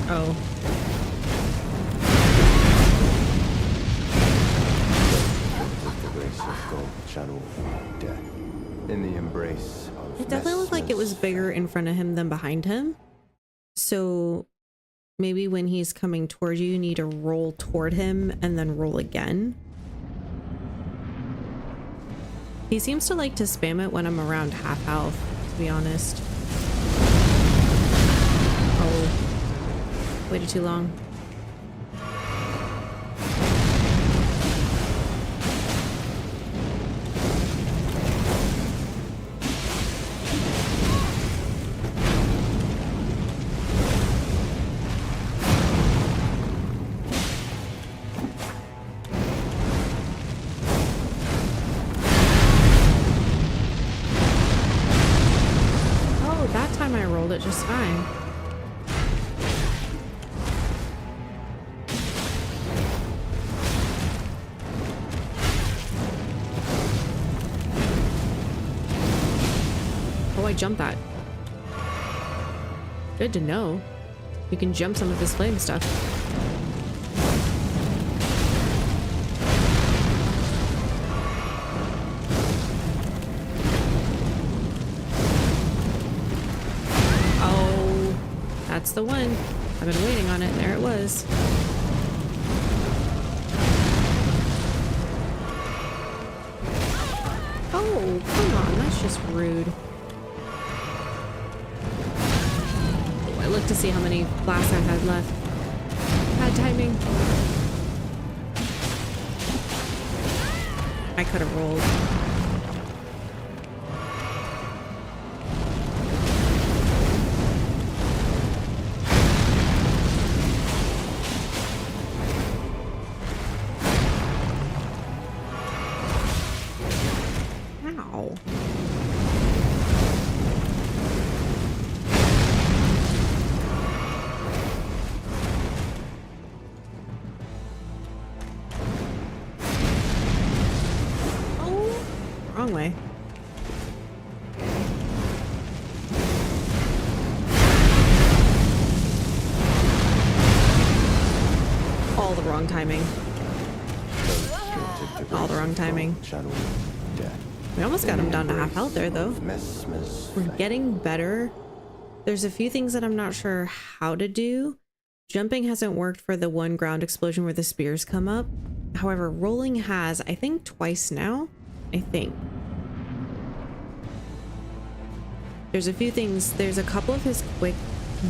Oh. the grace of God, shadow, death. In the embrace of It definitely looked like it was Messmer's bigger in front of him than behind him. So maybe when he's coming towards you, you need to roll toward him and then roll again. He seems to like to spam it when I'm around half health, to be honest. Oh, waited too long. Oh, that time I rolled it just fine. Oh, I jumped that. Good to know. You can jump some of his flame stuff. Oh, that's the one. I've been waiting on it. There it was. just rude. Oh, I looked to see how many blasts I had left. Bad timing. I could have rolled. Ow. Oh, wrong way. All the wrong timing. All the wrong timing. Shadow death. We almost got him down to half health there, though. Messmer's We're getting better. There's a few things that I'm not sure how to do. Jumping hasn't worked for the one ground explosion where the spears come up. However, rolling has, I think, twice now. I think. There's a few things. There's a couple of his quick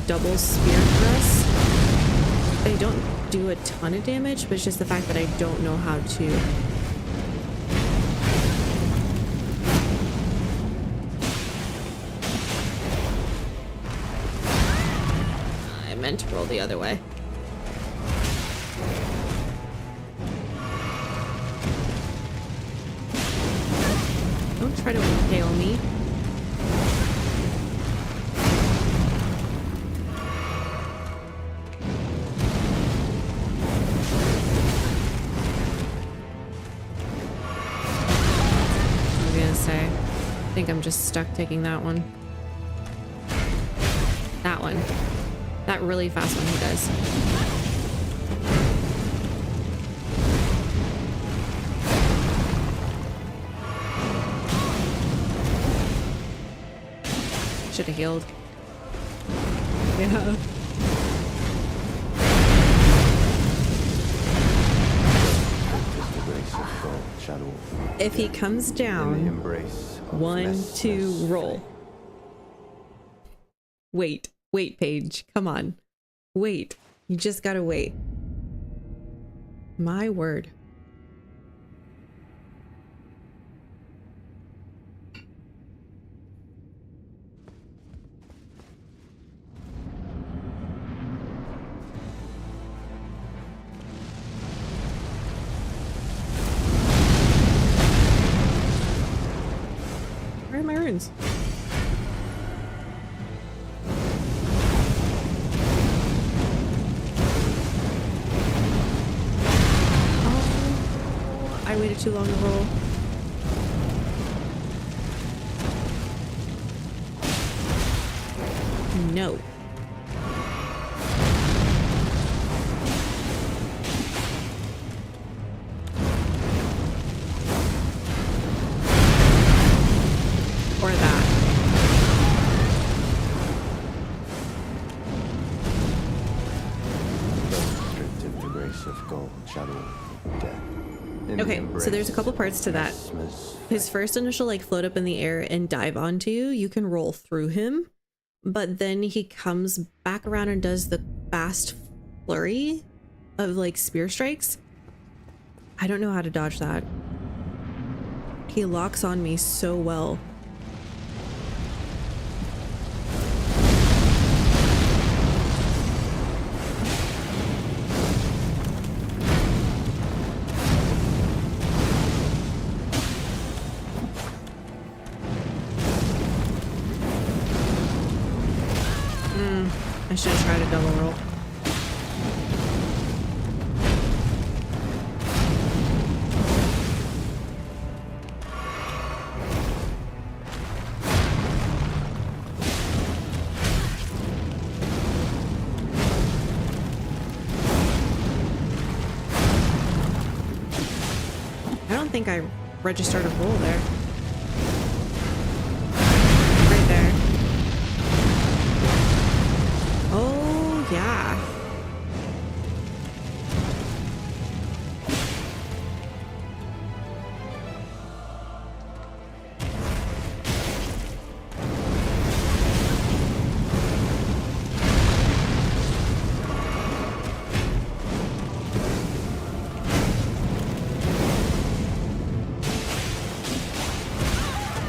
double spear thrusts. They don't do a ton of damage, but it's just the fact that I don't know how to. I meant to roll the other way. Don't try to impale me. I think I'm just stuck taking that one. That one. That really fast one he does. Should have healed. Yeah. If he comes down, 1, 2, roll. Wait, Paige. Come on. Wait. You just gotta wait. My word. Where are my runes? Oh, I waited too long to roll. No. Or that. Restricted the grace of God, shadow, death. Okay, so there's a couple parts to that. His first initial like float up in the air and dive onto you, you can roll through him, but then he comes back around and does the fast flurry of like spear strikes. I don't know how to dodge that. He locks on me so well. I should have tried a double roll. I don't think I registered a roll there. Right there. Oh, yeah.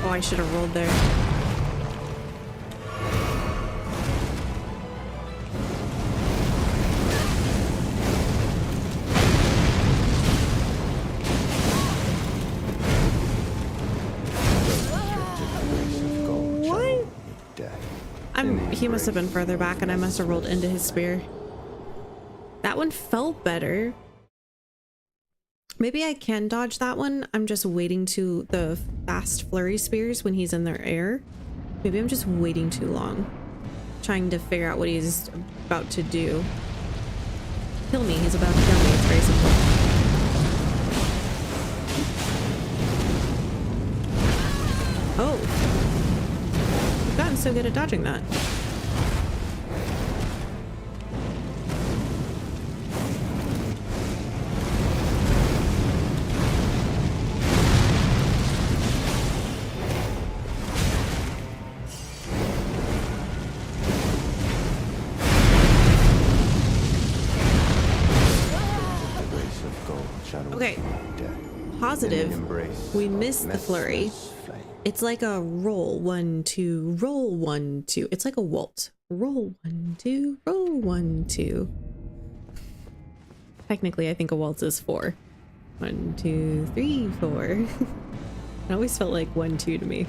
Oh, I should have rolled there. What? He must have been further back and I must have rolled into his spear. That one felt better. Maybe I can dodge that one. I'm just waiting to the fast flurry spears when he's in their air. Maybe I'm just waiting too long. Trying to figure out what he's about to do. Kill me. He's about to kill me. It's very simple. Oh. I've gotten so good at dodging that. Okay, positive. We missed the flurry. It's like a roll 1 2 roll 1 2. It's like a waltz. Roll 1 2 roll 1 2. Technically, I think a waltz is 4. 1 2 3 4. It always felt like 1 2 to me.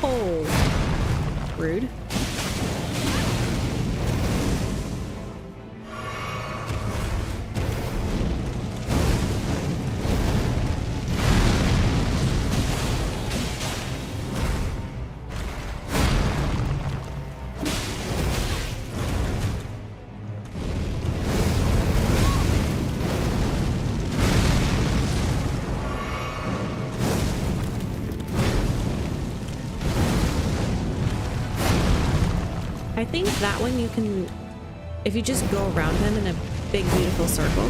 Oh, rude. I think that one you can, if you just go around him in a big, beautiful circle.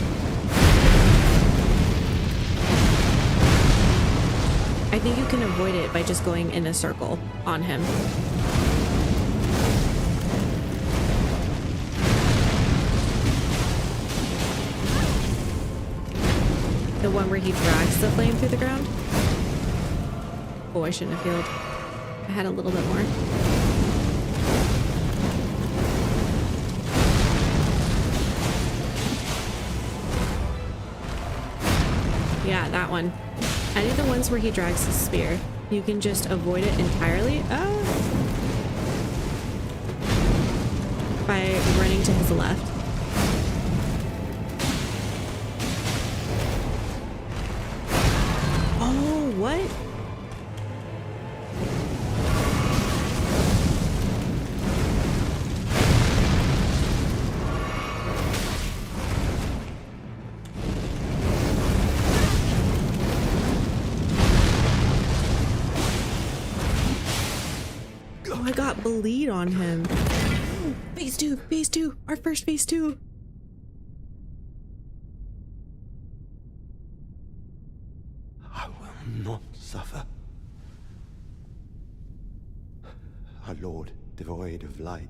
I think you can avoid it by just going in a circle on him. The one where he drags the flame through the ground. Oh, I shouldn't have healed. I had a little bit more. Yeah, that one. Any of the ones where he drags his spear, you can just avoid it entirely by running to his left. Oh, what? I got bleed on him. Phase 2, our first phase 2. I will not suffer. Our Lord, devoid of light.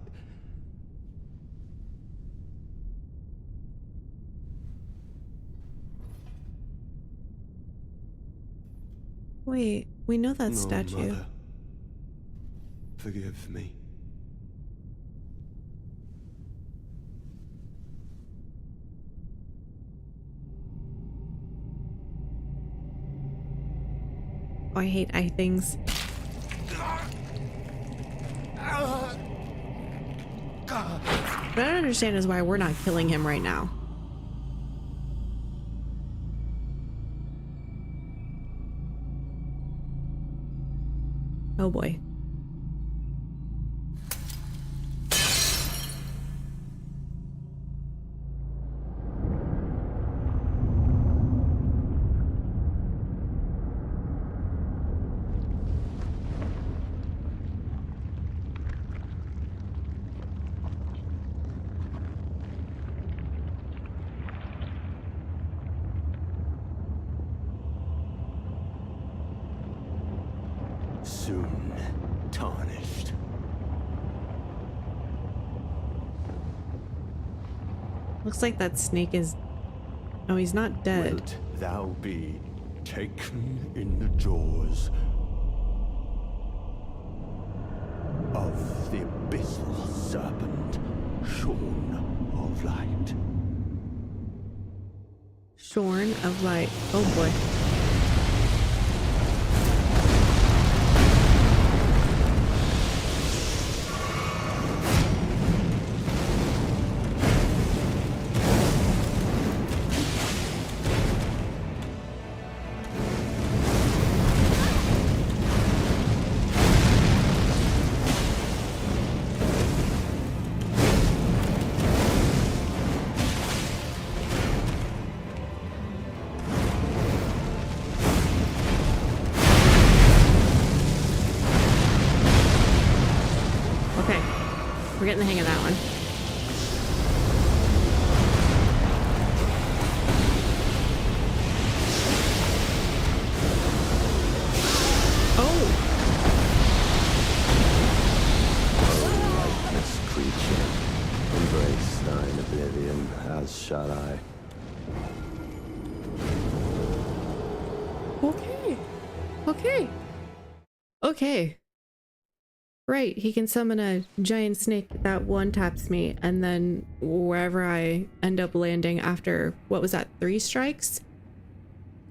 Wait, we know that No, statue. Mother. Forgive me. Oh, I hate eye things. What I don't understand is why we're not killing him right now. Oh boy. Soon tarnished. Looks like that snake is... Oh, he's not dead. Wilt thou be taken in the jaws of the abyssal serpent, shorn of light? Shorn of light. Oh boy. We're getting the hang of that one. Oh! Lifeless creature, embrace thine oblivion, as shall I. Okay. Okay. Okay. Right, he can summon a giant snake that one taps me, and then wherever I end up landing after, what was that, 3 strikes?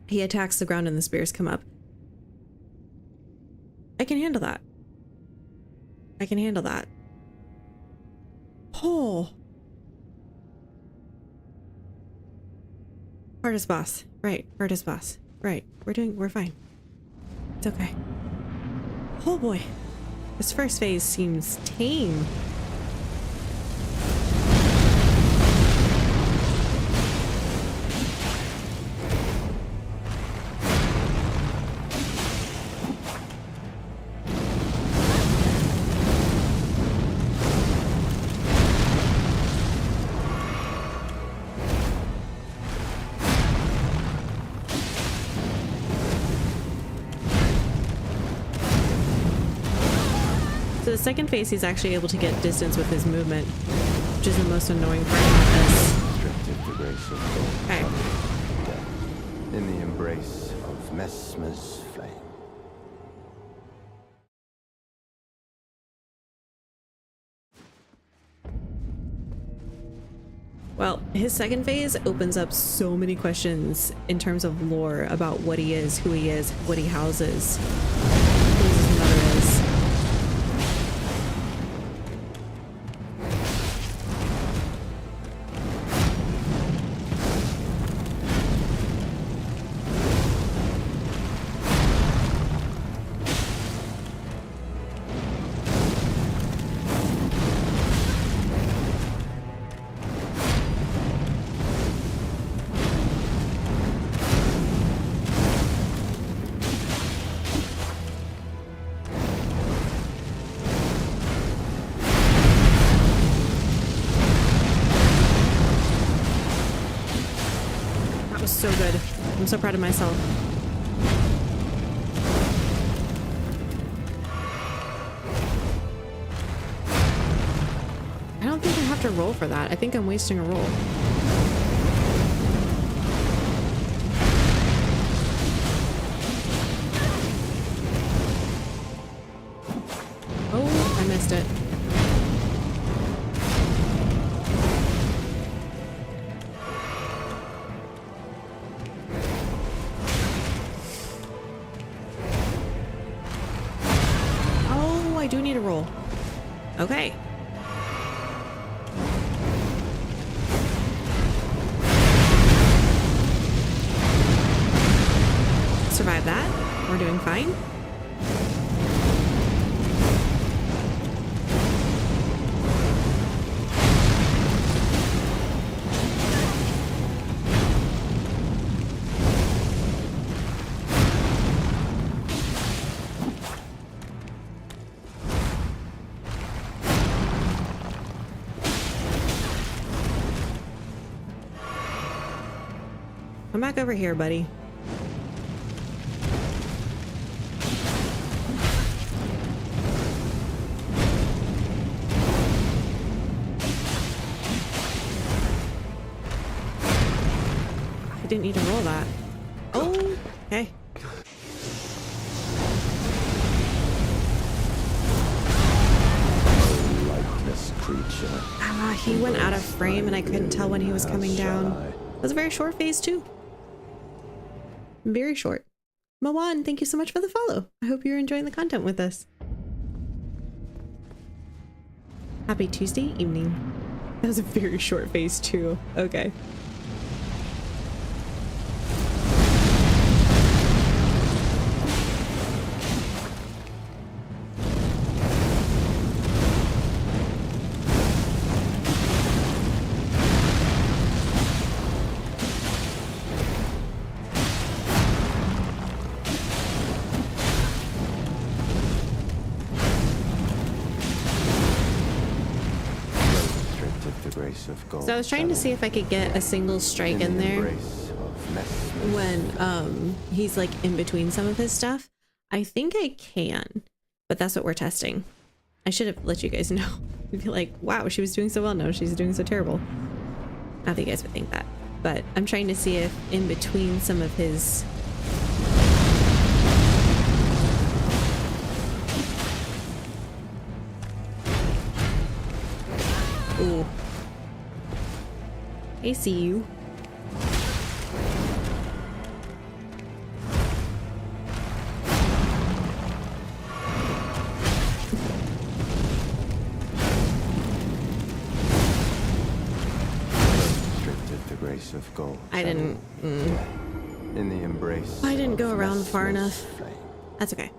He attacks the ground and the spears come up. I can handle that. I can handle that. Oh. Hardest boss. Right, hardest boss. Right, we're fine. It's okay. Oh boy. This first phase seems tame. So the second phase, he's actually able to get distance with his movement, which is the most annoying part about this. Restricted the grace of God. Okay. Death. In the embrace of Messmer's flame. Well, his second phase opens up so many questions in terms of lore about what he is, who he is, what he houses, who his mother is. That was so good. I'm so proud of myself. I don't think I have to roll for that. I think I'm wasting a roll. Oh, I missed it. Oh, I do need a roll. Okay. Survive that. We're doing fine. Come back over here, buddy. didn't need to roll that. Oh, okay. Lifeless creature. Ah, he went out of frame and I couldn't tell when he was coming down. It was a very short phase too. Very short. Mawan, thank you so much for the follow. I hope you're enjoying the content with us. Happy Tuesday evening. That was a very short phase too. Okay. So I was trying to see if I could get a single strike in there when he's like in between some of his stuff. I think I can, but that's what we're testing. I should have let you guys know. You'd be like, wow, she was doing so well. No, she's doing so terrible. Not that you guys would think that, but I'm trying to see if in between some of his ooh. I see you. Restricted the grace of gold. I didn't. In the embrace. I didn't go around far enough. Flame. That's okay.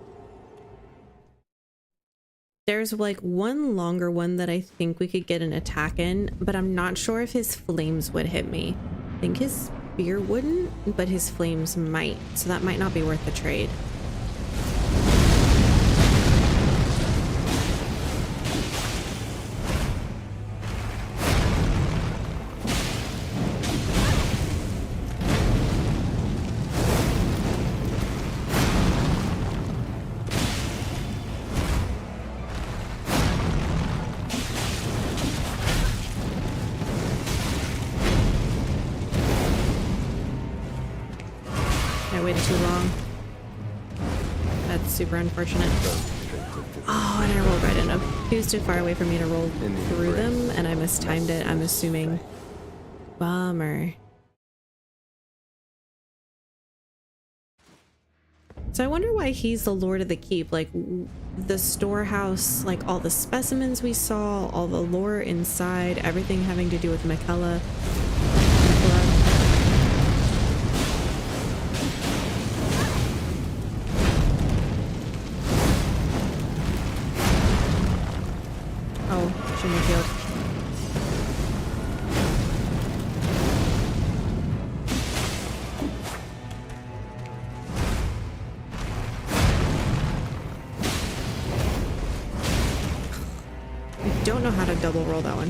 There's like one longer one that I think we could get an attack in, but I'm not sure if his flames would hit me. I think his spear wouldn't, but his flames might, so that might not be worth the trade. Too long. That's super unfortunate. Oh, and I rolled right into him. He was too far away for me to roll through them, and I mistimed it, I'm assuming. Bummer. So I wonder why he's the Lord of the Keep. Like, the storehouse, like all the specimens we saw, all the lore inside, everything having to do with Miquella. Don't know how to double roll that one.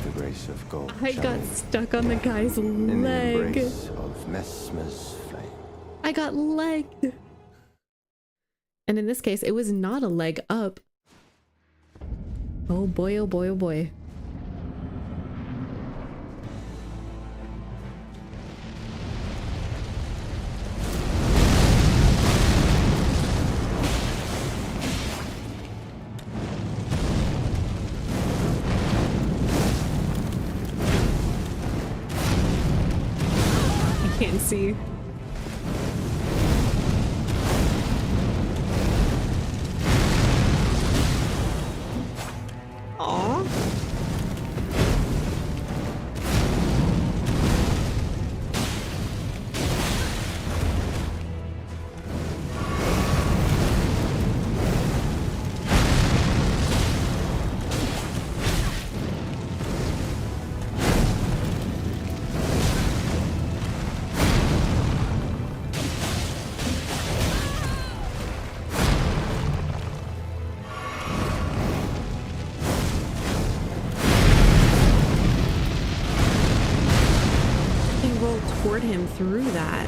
The grace of gold. I got stuck on the guy's In the leg. embrace of Messmer's flame. I got legged. And in this case, it was not a leg up. Oh boy, oh boy, oh boy. I can't see. Aw. toward him through that.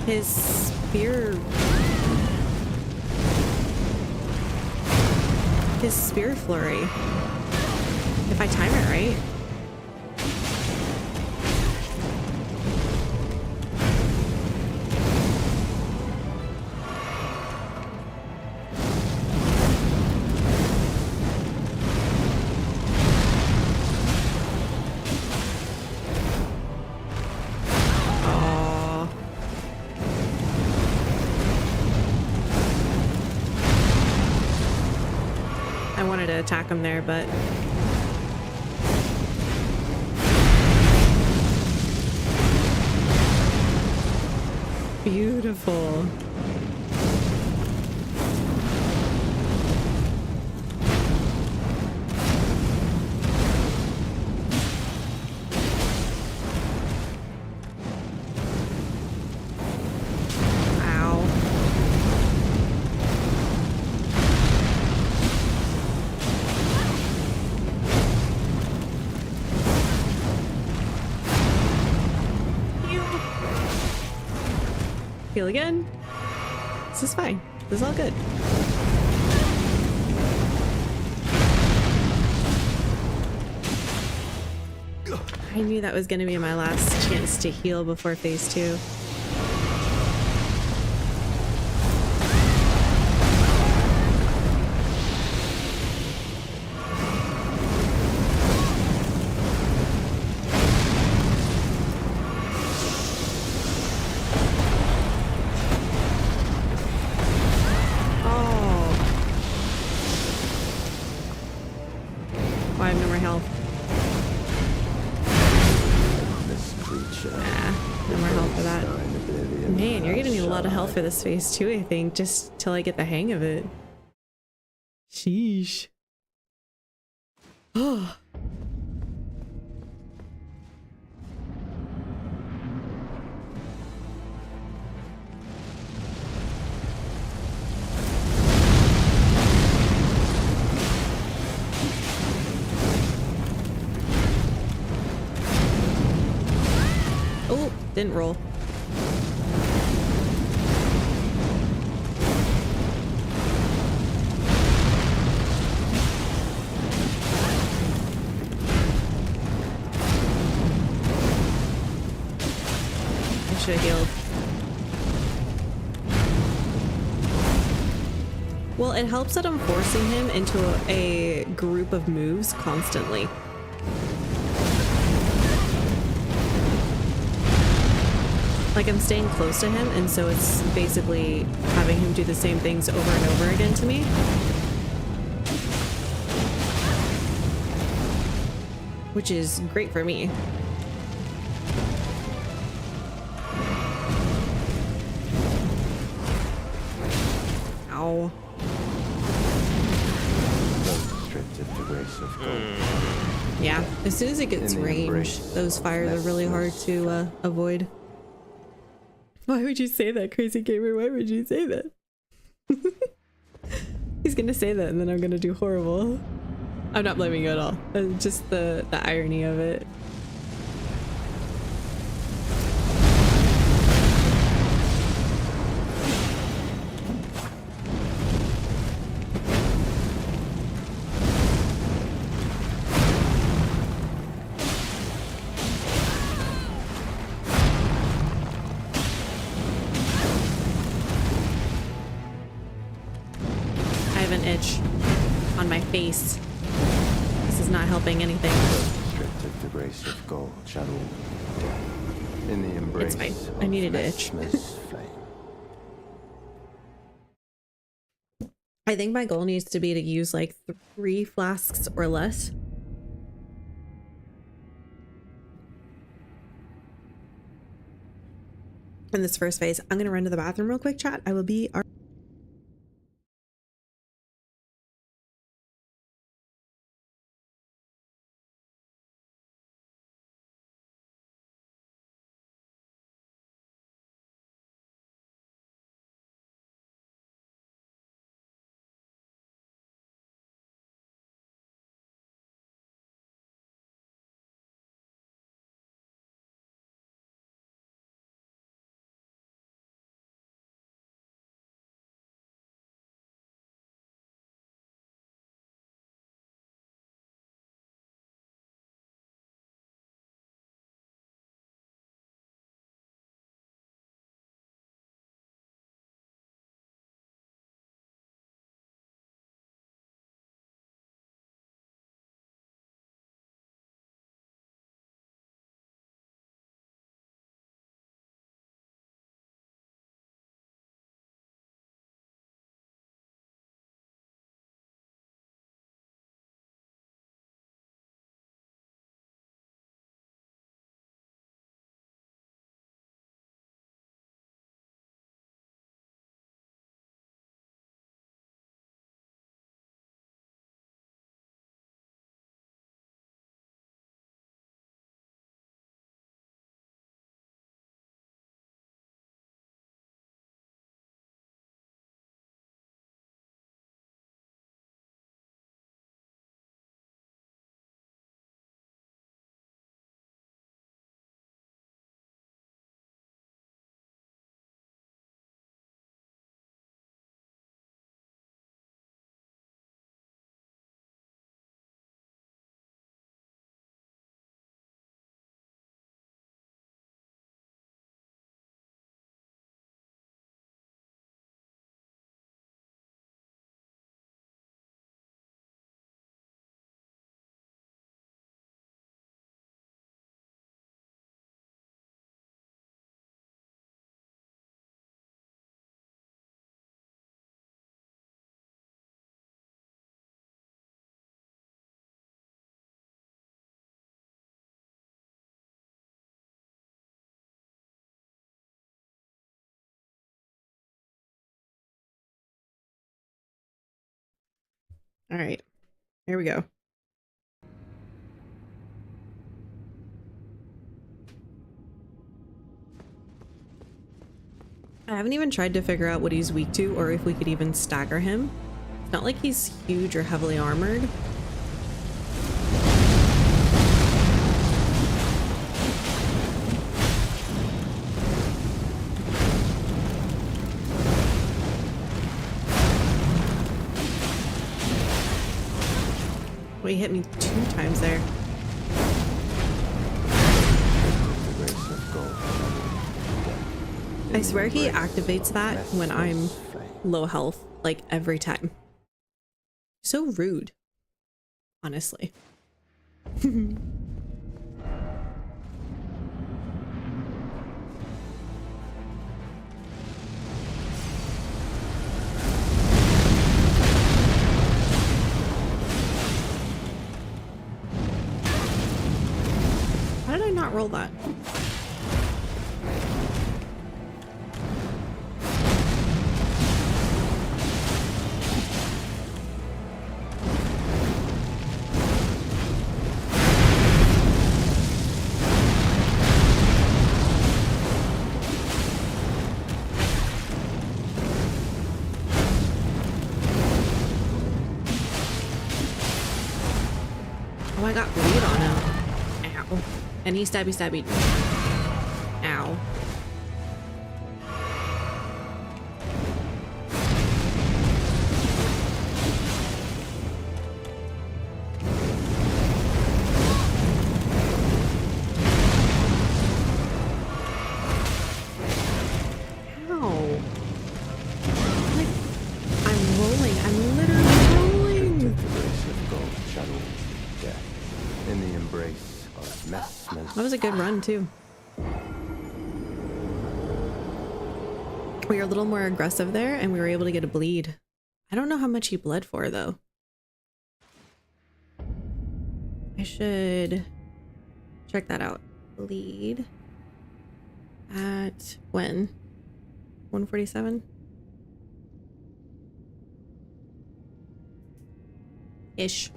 His spear flurry. If I time it right. To attack him there, but beautiful. Heal again. This is fine. This is all good. I knew that was going to be my last chance to heal before phase 2. For this phase 2, I think, just till I get the hang of it. Sheesh. Oh. Oh, didn't roll. Should have healed. Well, it helps that I'm forcing him into a group of moves constantly. Like, I'm staying close to him, and so it's basically having him do the same things over and over again to me. Which is great for me. Ow. Yeah, as soon as it gets range, those fires are really hard to avoid. Why would you say that, crazy gamer? Why would you say that? He's gonna say that and then I'm gonna do horrible. I'm not blaming you at all. Just the irony of it. Itch on my face. This is not helping anything. Stripped the grace of gold, shadow. In the embrace. It's fine. I needed to itch. I think my goal needs to be to use like 3 flasks or less. In this first phase, I'm gonna run to the bathroom real quick, chat. I will be All right, here we go. I haven't even tried to figure out what he's weak to or if we could even stagger him. It's not like he's huge or heavily armored. Well, he hit me 2 times there. I swear he activates that when I'm low health, like every time. So rude, honestly. How did I not roll that? Oh, I got bleed on him. Ow. And he stabby stabby. Ow. Ow. Like, I'm rolling. I'm literally rolling. The grace of God, shadow keep death. In the embrace of Messmer-izing. That was a good run too. We were a little more aggressive there and we were able to get a bleed. I don't know how much he bled for though. I should check that out. Bleed at when? 147? Ish.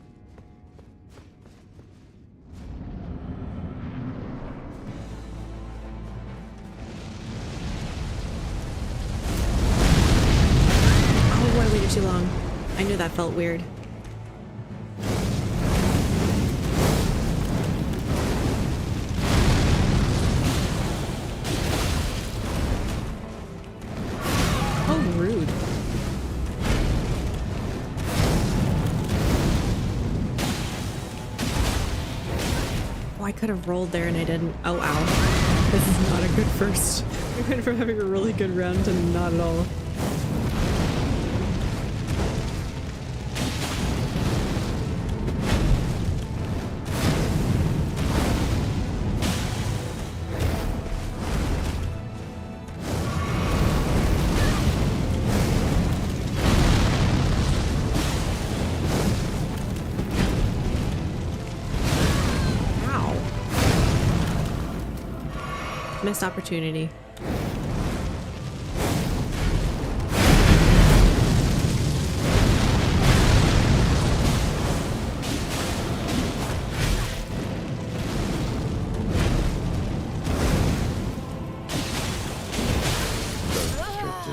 Oh, I waited too long. I knew that felt weird. Oh, rude. Oh, I could have rolled there and I didn't. Oh, ow. This is not a good first. We went from having a really good round to not at all. Missed opportunity.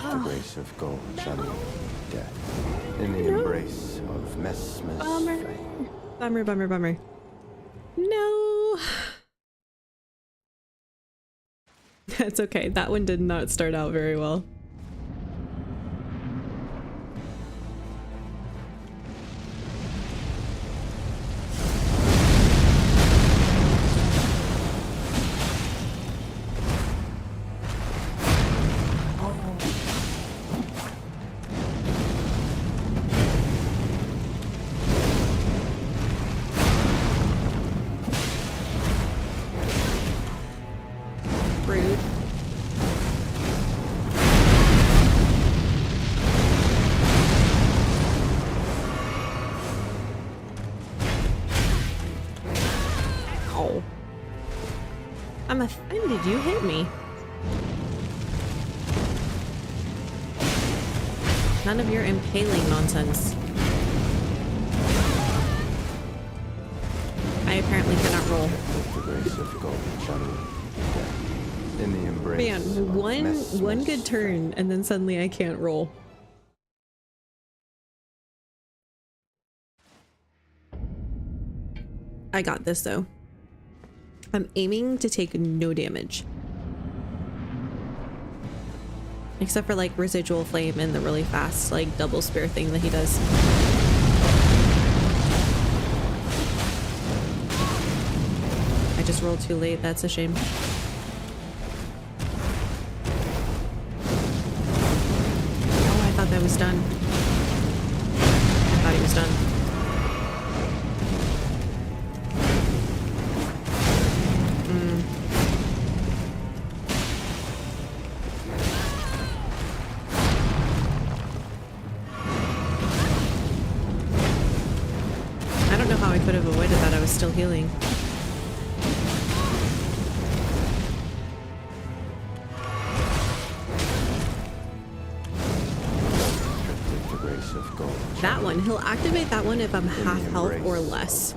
The grace of God, shadow death. In the embrace of Messmer-izing. Bummer, bummer, bummer. No. That's okay. That one did not start out very well. Rude. Ow. I'm offended you hit me. None of your impaling nonsense. I apparently cannot roll. The grace of gold, shadow, death. In the embrace Man, of one good turn and then suddenly I can't roll. I got this though. I'm aiming to take no damage. Except for like residual flame and the really fast like double spear thing that he does. I just rolled too late, that's a shame. Oh, I thought that was done. I thought he was done. I don't know how I could have avoided that. I was still healing. That one, he'll activate that one if I'm half health or less.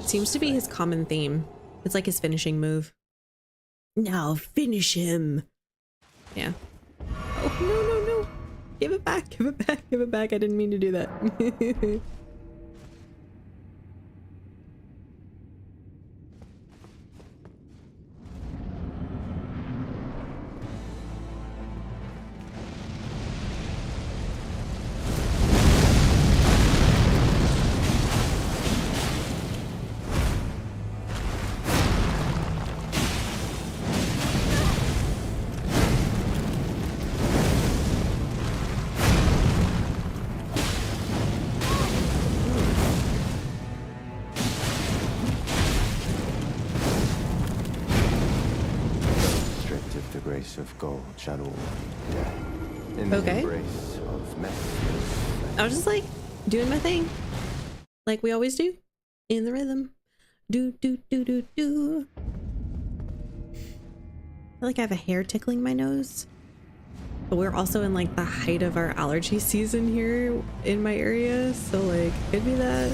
Seems to be his common theme. It's like his finishing move. Now finish him. Yeah. Oh, no, no, no. Give it back, give it back, give it back. I didn't mean to do that. Of gold, shadow, death. In the embrace of Messmer-izing. I was just like doing my thing, like we always do, in the rhythm. Do do do do do. I feel like I have a hair tickling my nose, but we're also in like the height of our allergy season here in my area, so like could be that.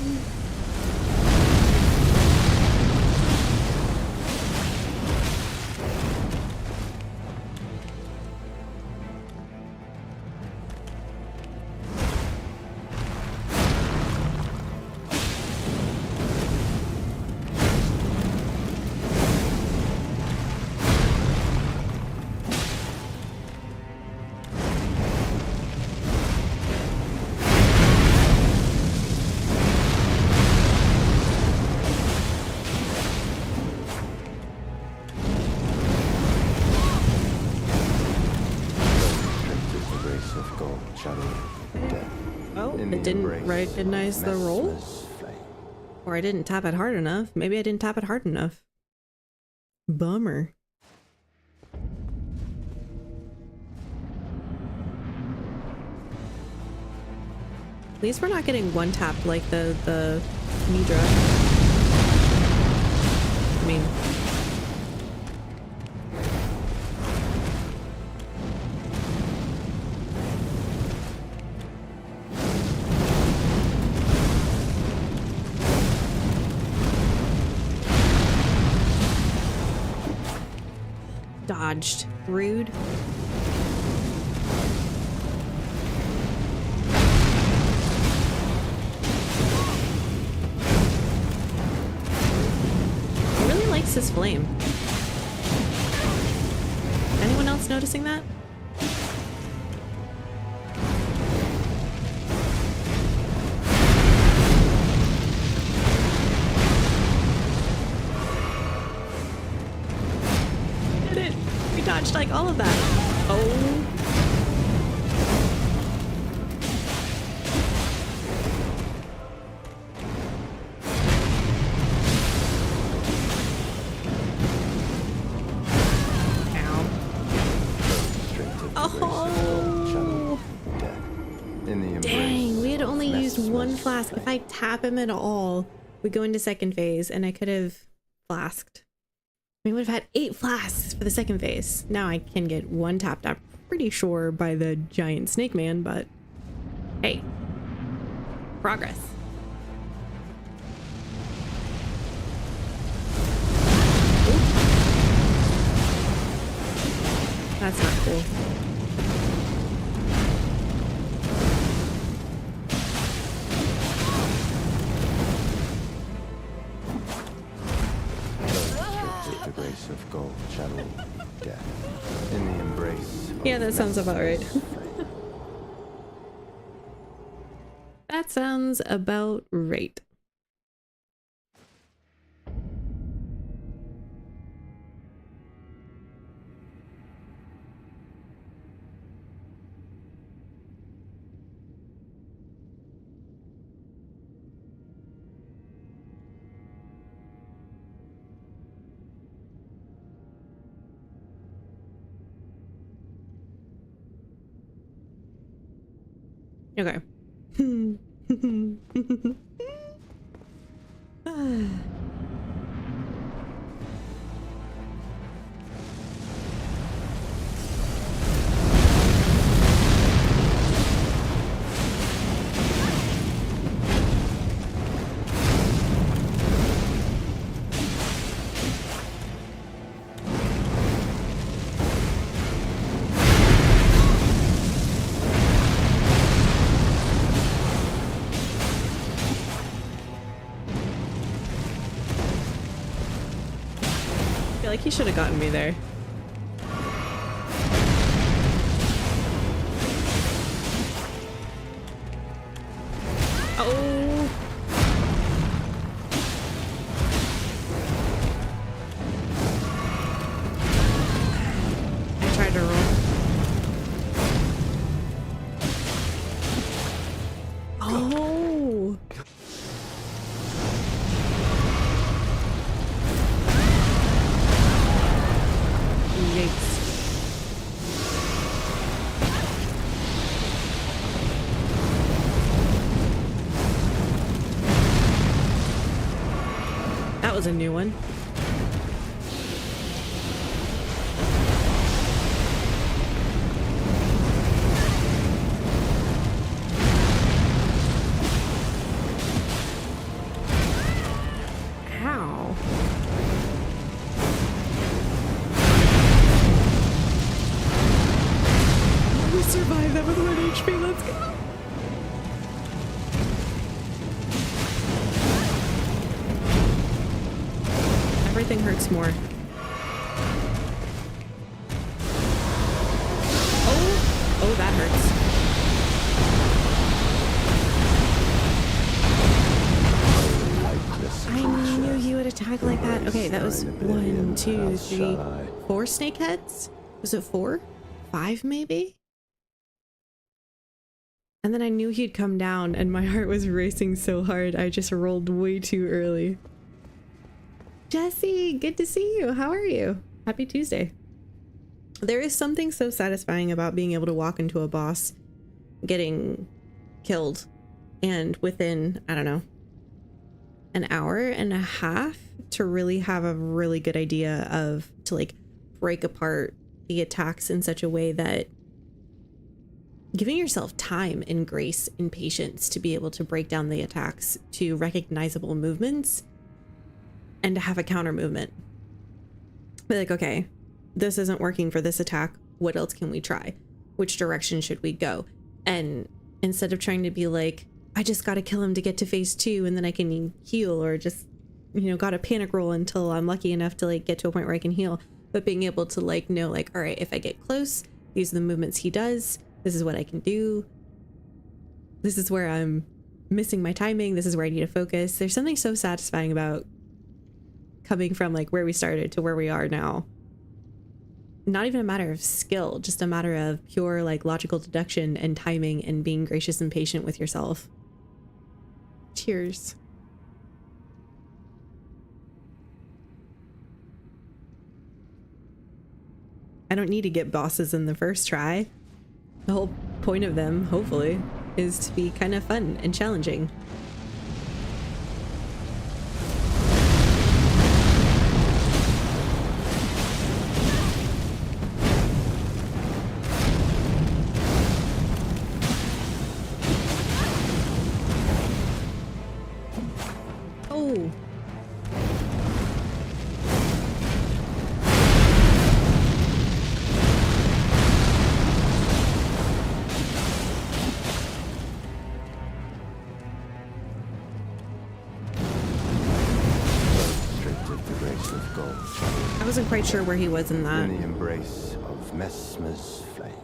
It didn't recognize the roll? Or I didn't tap it hard enough. Maybe I didn't tap it hard enough. Bummer. At least we're not getting one tapped like the Nidra. I mean, dodged. Rude. He really likes his flame. Anyone else noticing that? Dodged like all of that. Oh. Ow. Oh. Dang, we had only used one flask. If I tap him at all, we go into second phase and I could have flasked. We would have had 8 flasks for the second phase. Now I can get one tapped, I'm pretty sure, by the giant snake man, but hey, progress. With the grace of gold, shadow, death. In the embrace of Yeah, that sounds about right. Messmer-izing. That sounds about right. Okay. I feel like he should have gotten me there. Oh. I tried to roll. Oh. Yikes. That was a new one. Ow. We survived that with 1 HP. Let's go. Everything hurts more. Oh, that hurts. I knew he would attack like that. Okay, that was 1, 2, 3, 4 snake heads. Was it 4? 5 maybe? And then I knew he'd come down and my heart was racing so hard. I just rolled way too early. Jesse, good to see you. How are you? Happy Tuesday. There is something so satisfying about being able to walk into a boss getting killed and within, I don't know, an hour and a half to really have a really good idea of to like break apart the attacks in such a way that giving yourself time and grace and patience to be able to break down the attacks to recognizable movements and to have a counter movement. Be like, okay, this isn't working for this attack. What else can we try? Which direction should we go? And instead of trying to be like, I just got to kill him to get to phase 2 and then I can heal, or just, you know, got to panic roll until I'm lucky enough to like get to a point where I can heal. But being able to like know like, all right, if I get close, these are the movements he does. This is what I can do. This is where I'm missing my timing. This is where I need to focus. There's something so satisfying about coming from like where we started to where we are now. Not even a matter of skill, just a matter of pure like logical deduction and timing and being gracious and patient with yourself. Cheers. I don't need to get bosses in the first try. The whole point of them, hopefully, is to be kind of fun and challenging. Oh. Wasn't quite sure where he was in that. In the embrace of Messmer's flame.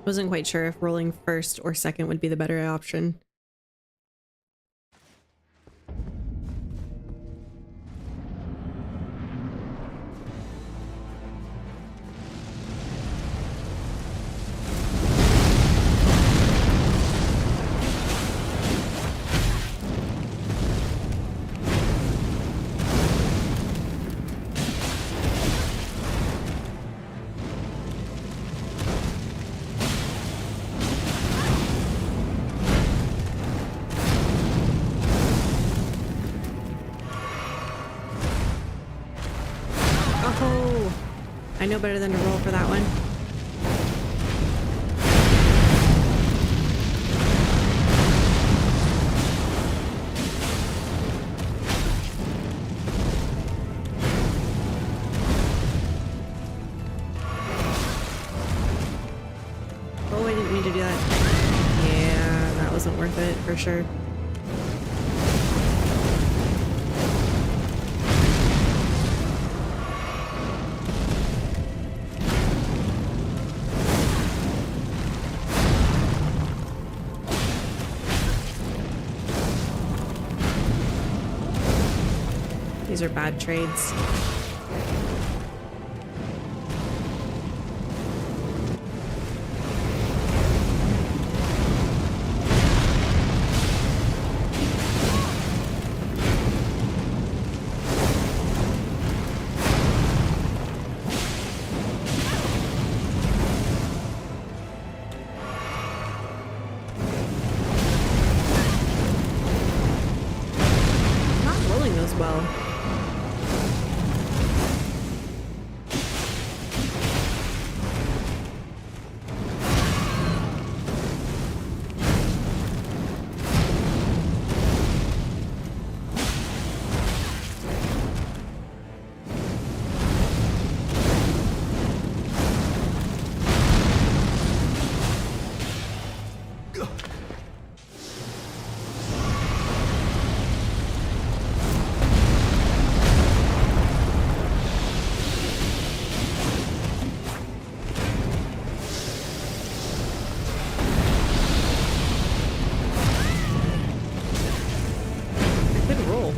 Wasn't quite sure if rolling first or second would be the better option. Oh, I know better than to roll for that one. Oh, I didn't mean to do that. Yeah, that wasn't worth it for sure. These are bad trades. Not rolling those well. Good roll.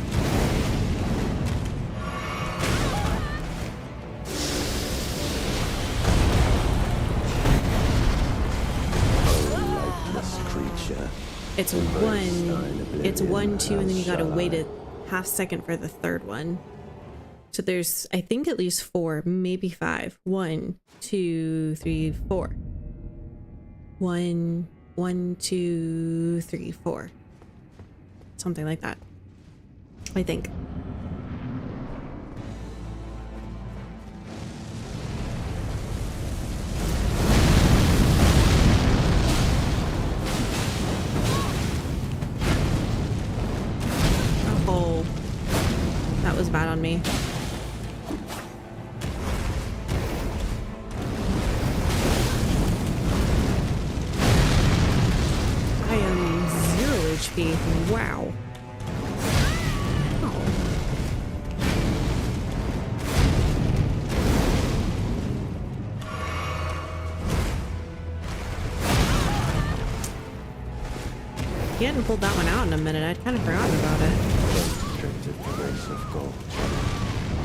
Lifeless creature. It's one, two, and then you gotta wait a half second for the third one. So there's, I think, at least 4, maybe 5. 1, 2, 3, 4. 1, 1, 2, 3, 4. Something like that, I think. Oh, that was bad on me. I am 0 HP. Wow. Oh. He hadn't pulled that one out in a minute. I'd kind of forgotten about it. Demonstrated the grace of gold.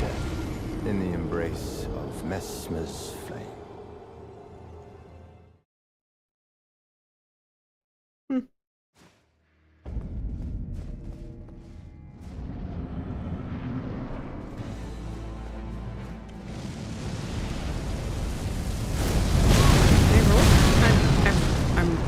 Death. In the embrace of Messmer's flame. Can I roll? I'm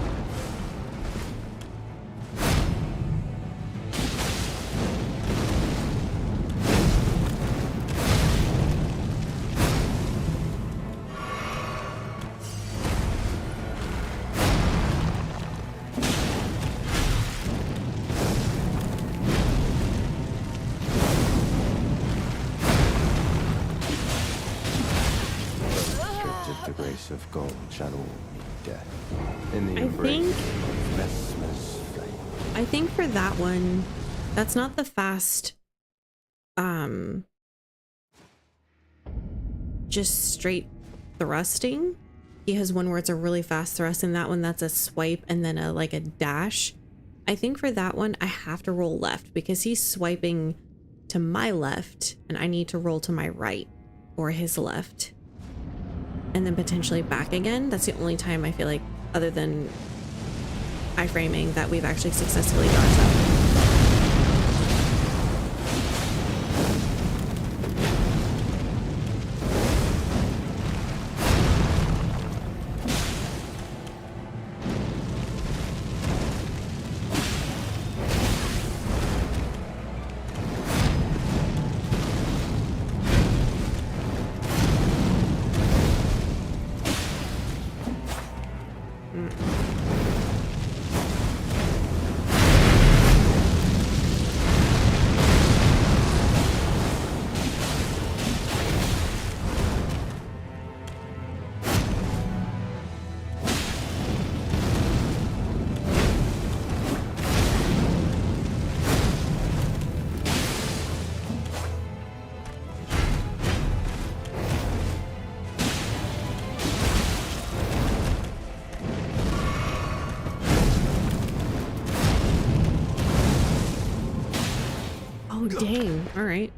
The grace of gold shall all meet death. In the I embrace think- of Messmer's flame. I think for that one, that's not the fast just straight thrusting. He has one where it's a really fast thrust, and that one that's a swipe and then a like a dash. I think for that one I have to roll left because he's swiping to my left and I need to roll to my right or his left and then potentially back again. That's the only time I feel like, other than iframing, that we've actually successfully dodged that. Oh, dang. All right.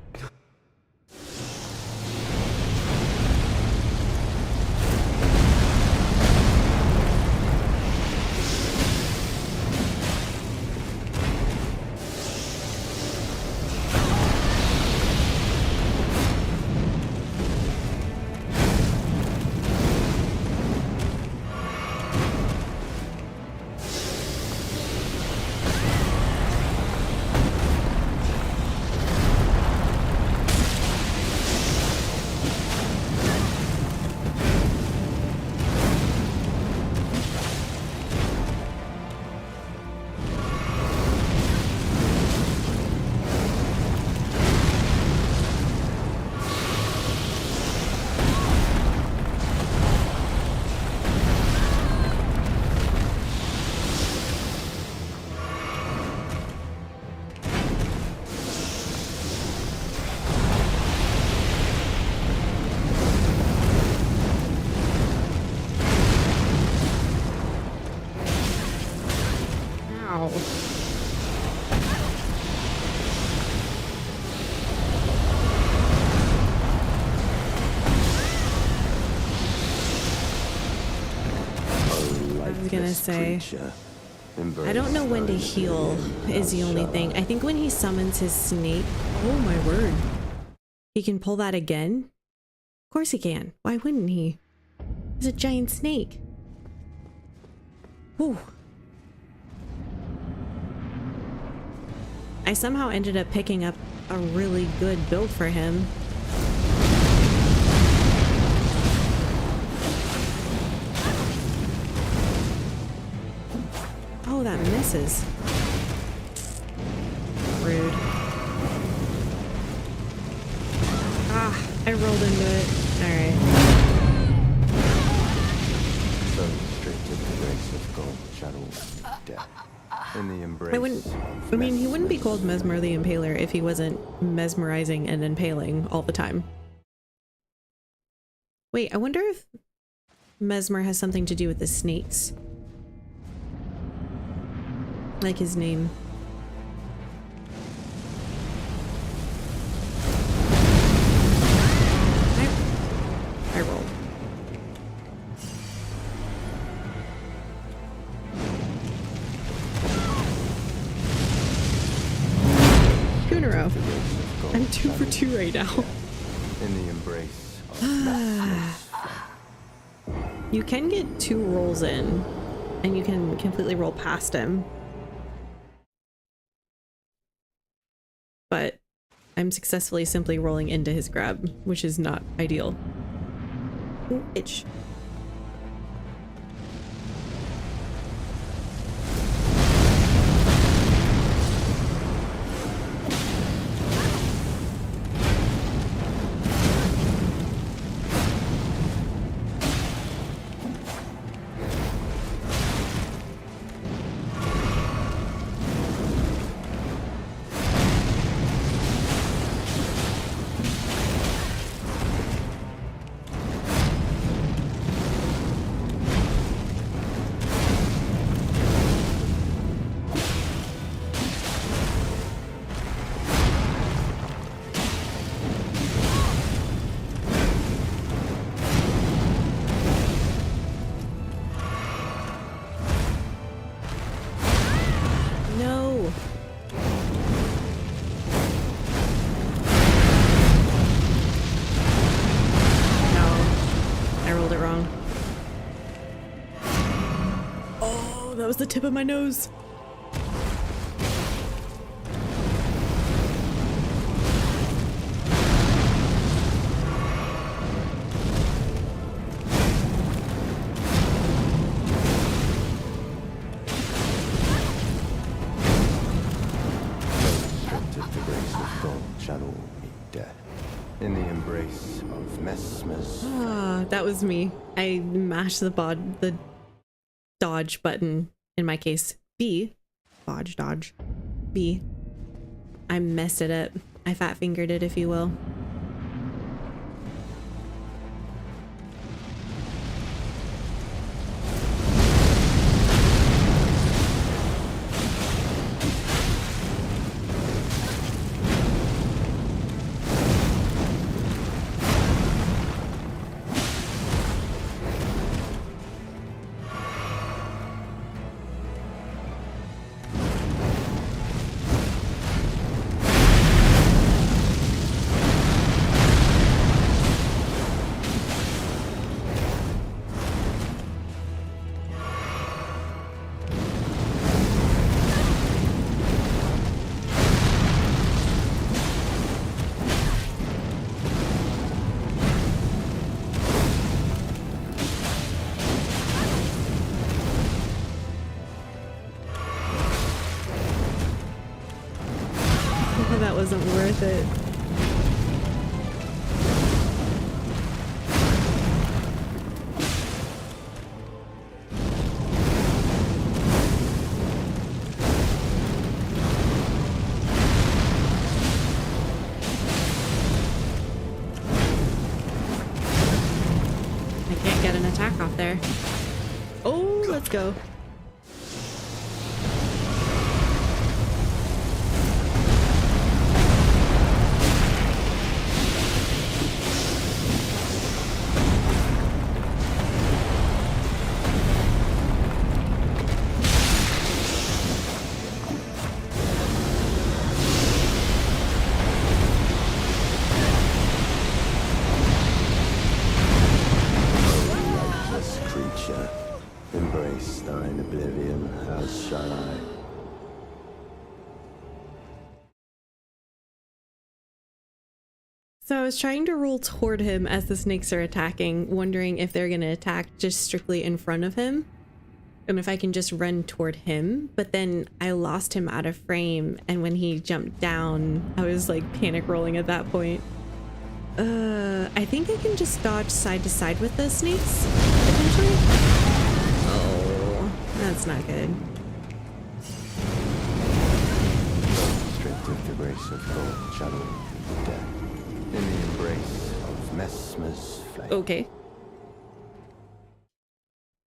Gonna say, I don't know when to heal is the only thing. I think when he summons his snake, oh my word, he can pull that again. Of course he can. Why wouldn't he? He's a giant snake. Whew. I somehow ended up picking up a really good build for him. Oh, that misses. Rude. Ah, I rolled into it. Alright. So straight to the grace of gold, shadow, death. In the embrace. I mean, he wouldn't be called Messmer the Impaler if he wasn't mesmerizing and impaling all the time. Wait, I wonder if Messmer has something to do with the snakes. Like his name. I rolled. Two in a row. I'm 2 for 2 right now. In the embrace of Messmer's flame. You can get 2 rolls in, and you can completely roll past him. But I'm successfully simply rolling into his grab, which is not ideal. Ooh, itch. was the tip of my nose. Shadow be dead. In the embrace of Messmer's. Ah, that was me. I mashed the dodge button, in my case, B. Dodge. B. I messed it up. I fat fingered it, if you will. That wasn't worth it. I can't get an attack off there. Oh, let's go. Embrace thine oblivion, as shall I. So I was trying to roll toward him as the snakes are attacking, wondering if they're going to attack just strictly in front of him, and if I can just run toward him. But then I lost him out of frame, and when he jumped down, I was like panic rolling at that point. I think I can just dodge side to side with the snakes, potentially. Oh, that's not good. Stripped of the grace of gold, shadow of death. In the embrace of Messmer's flame. Okay.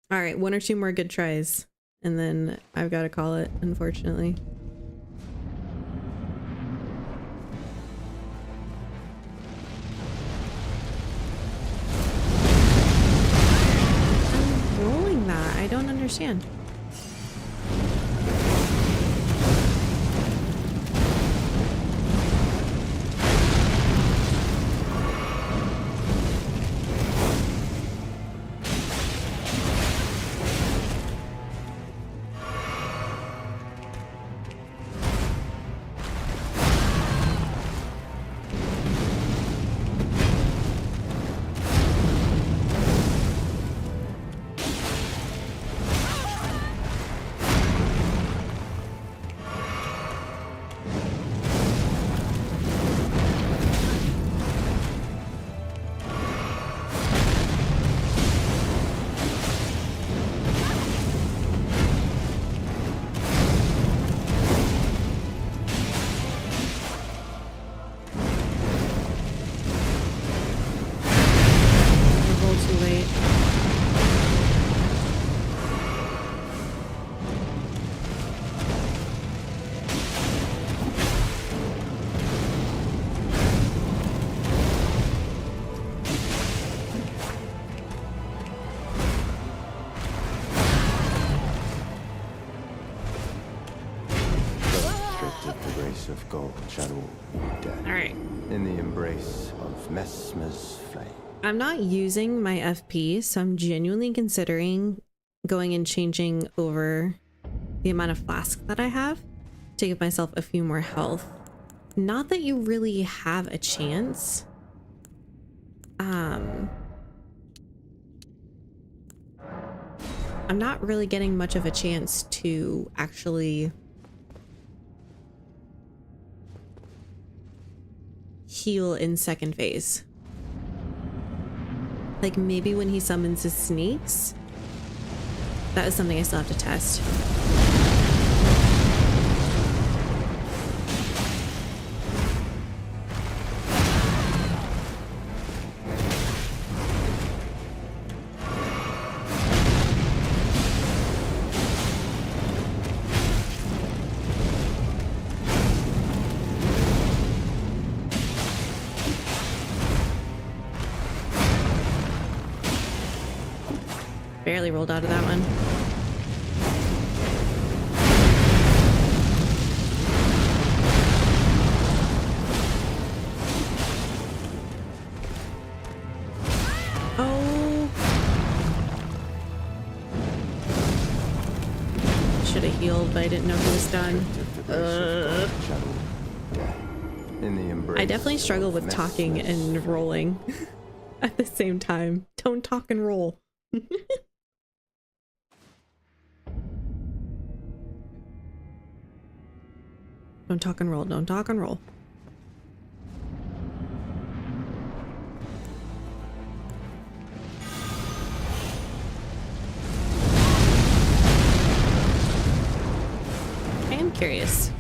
All right, one or two more good tries, and then I've got to call it, unfortunately. I'm rolling that. I don't understand. Of gold, shadow of death. All right. In the embrace of Messmer's flame. I'm not using my FP, so I'm genuinely considering going and changing over the amount of flasks that I have to give myself a few more health. Not that you really have a chance. I'm not really getting much of a chance to actually heal in second phase. Like maybe when he summons his sneaks. That is something I still have to test. Barely rolled out of that one. Oh. Should have healed, but I didn't know he was done. I definitely struggle with talking and rolling at the same time. Don't talk and roll. Don't talk and roll. Don't talk and roll. I am curious.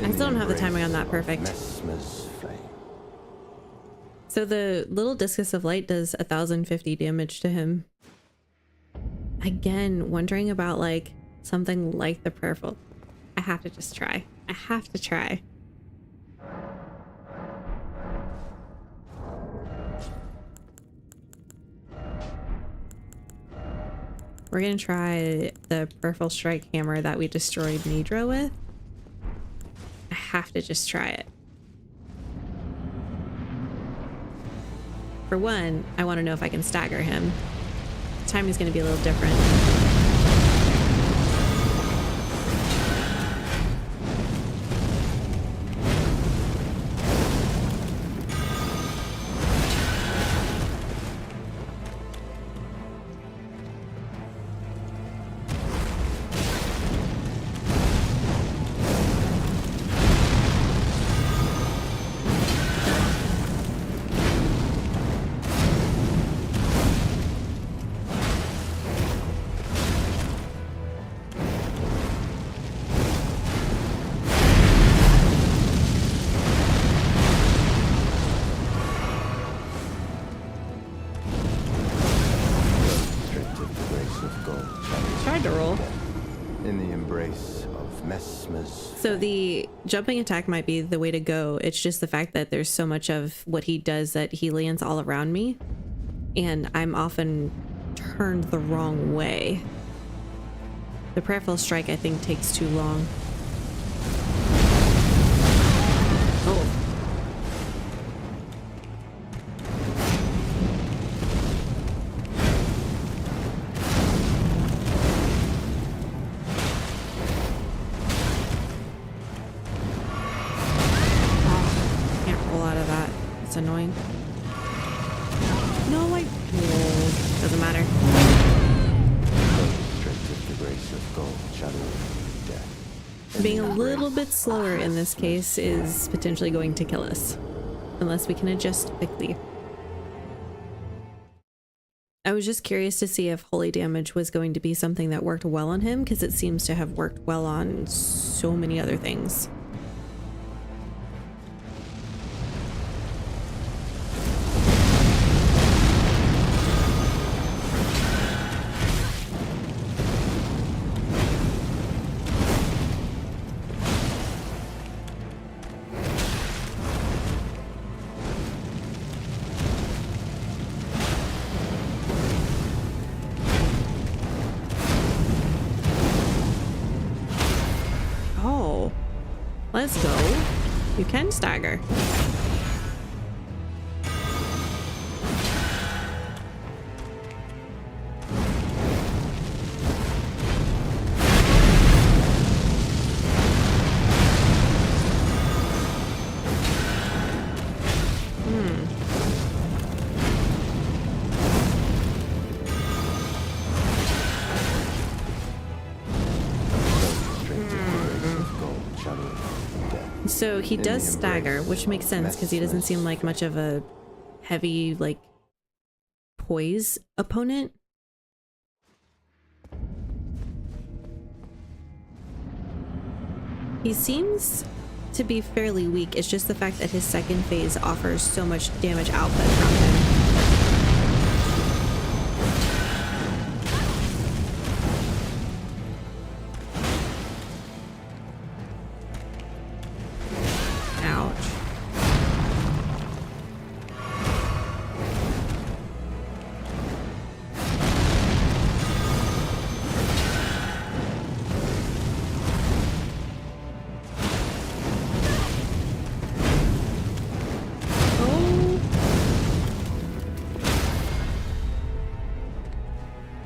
I still don't have the timing on that perfect. So the little discus of light does 1050 damage to him. Again, wondering about like something like the prayerful. I have to just try. I have to try. We're gonna try the prayerful strike hammer that we destroyed Nidra with. I have to just try it. For one, I want to know if I can stagger him. Timing's going to be a little different. So the jumping attack might be the way to go. It's just the fact that there's so much of what he does that he lands all around me, and I'm often turned the wrong way. The prayerful strike, I think, takes too long. Oh. Annoying. No, like, doesn't matter. Straight to the grace of gold, shadow, death. Being a little bit slower in this case is potentially going to kill us, unless we can adjust quickly. I was just curious to see if holy damage was going to be something that worked well on him, because it seems to have worked well on so many other things. Let's go. You can stagger. So he does stagger, which makes sense because he doesn't seem like much of a heavy, like, poise opponent. He seems to be fairly weak. It's just the fact that his second phase offers so much damage output from him.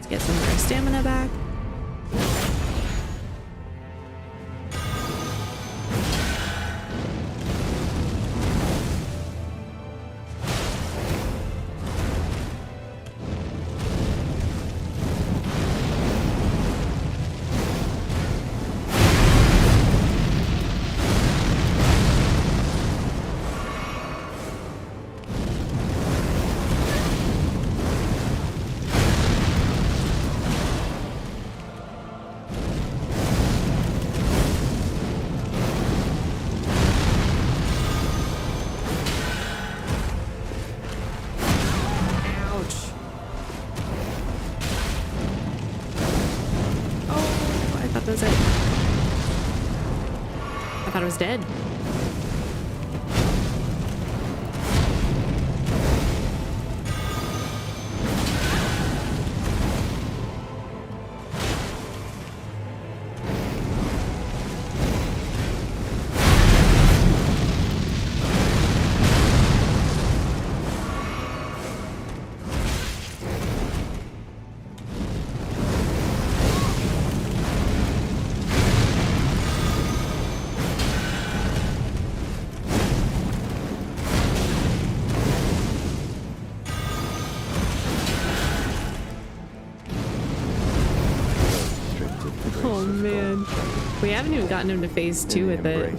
Get some of our stamina back. Was it? I thought it was dead. Oh man, we haven't even gotten him to phase 2 with it.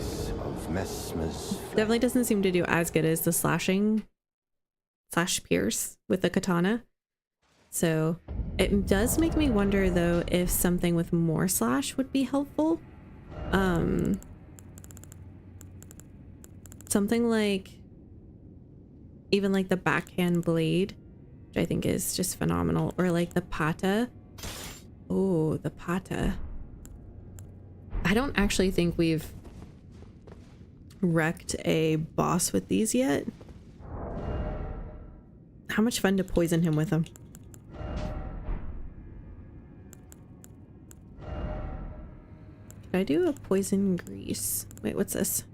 Definitely doesn't seem to do as good as the slashing slash pierce with the katana. So it does make me wonder though if something with more slash would be helpful. Something like even like the backhand blade, which I think is just phenomenal, or like the pata. Oh, the pata. I don't actually think we've wrecked a boss with these yet. How much fun to poison him with them. Could I do a poison grease? Wait, what's this?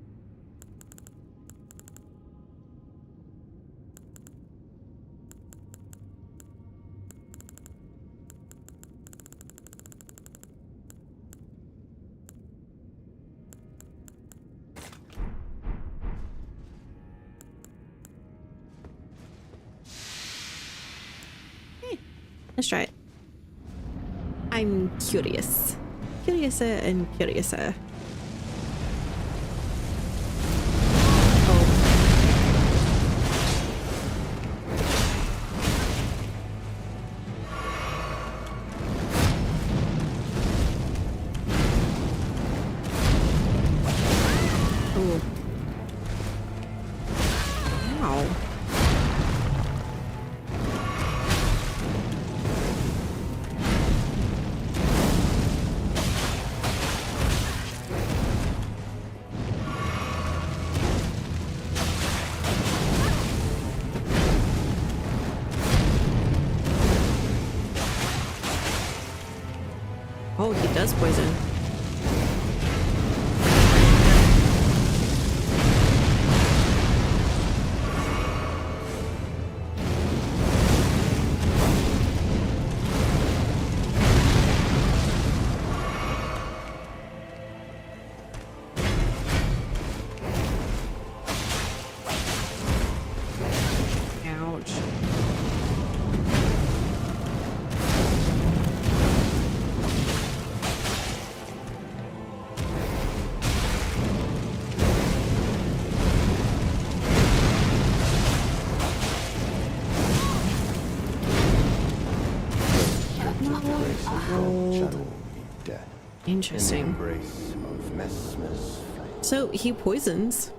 Let's try it. I'm curious. Curiouser and curiouser. Oh, he does poison. Ouch. Shadow meet death. In the Interesting. embrace of Messmer's flame. So he poisons.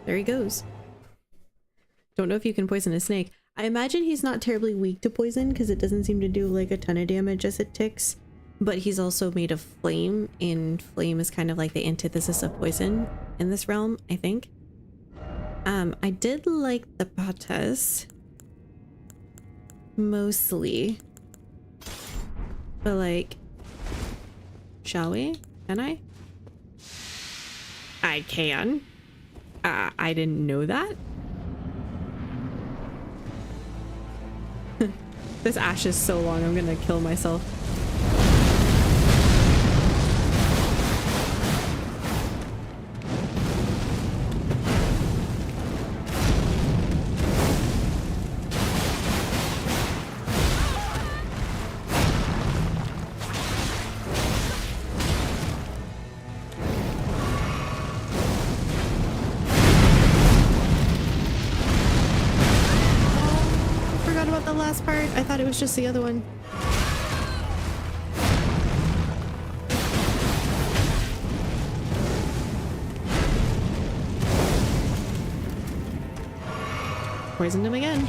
There he goes. Don't know if you can poison a snake. I imagine he's not terribly weak to poison because it doesn't seem to do like a ton of damage as it ticks. But he's also made of flame, and flame is kind of like the antithesis of poison in this realm, I think. I did like the patas mostly, but like, shall we? Can I? I can. I didn't know that. This ash is so long, I'm gonna kill myself. Forgot about the last part. I thought it was just the other one. Poisoned him again.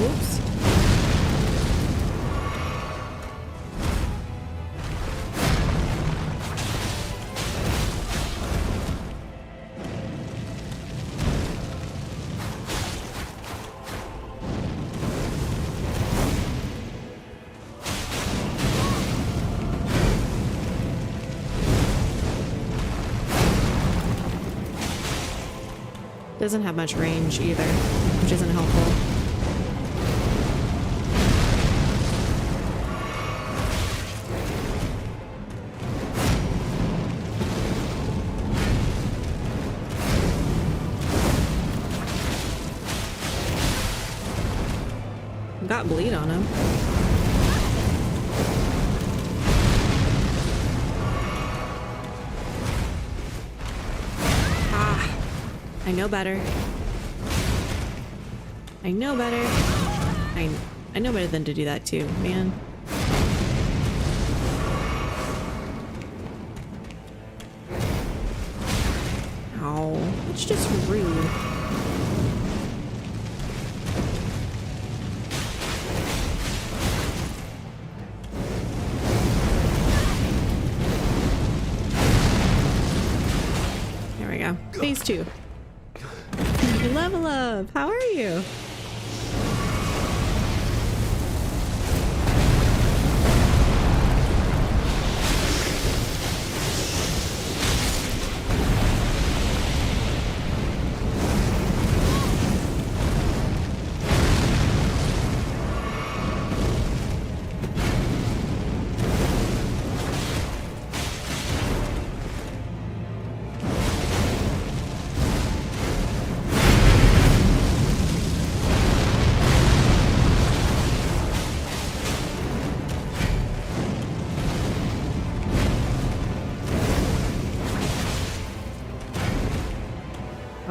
Whoops. Doesn't have much range either, which isn't helpful. Got bleed on him. I know better. I know better. I know better than to do that too, man. Ow, that's just rude. There we go. Phase 2. Level up! How are you?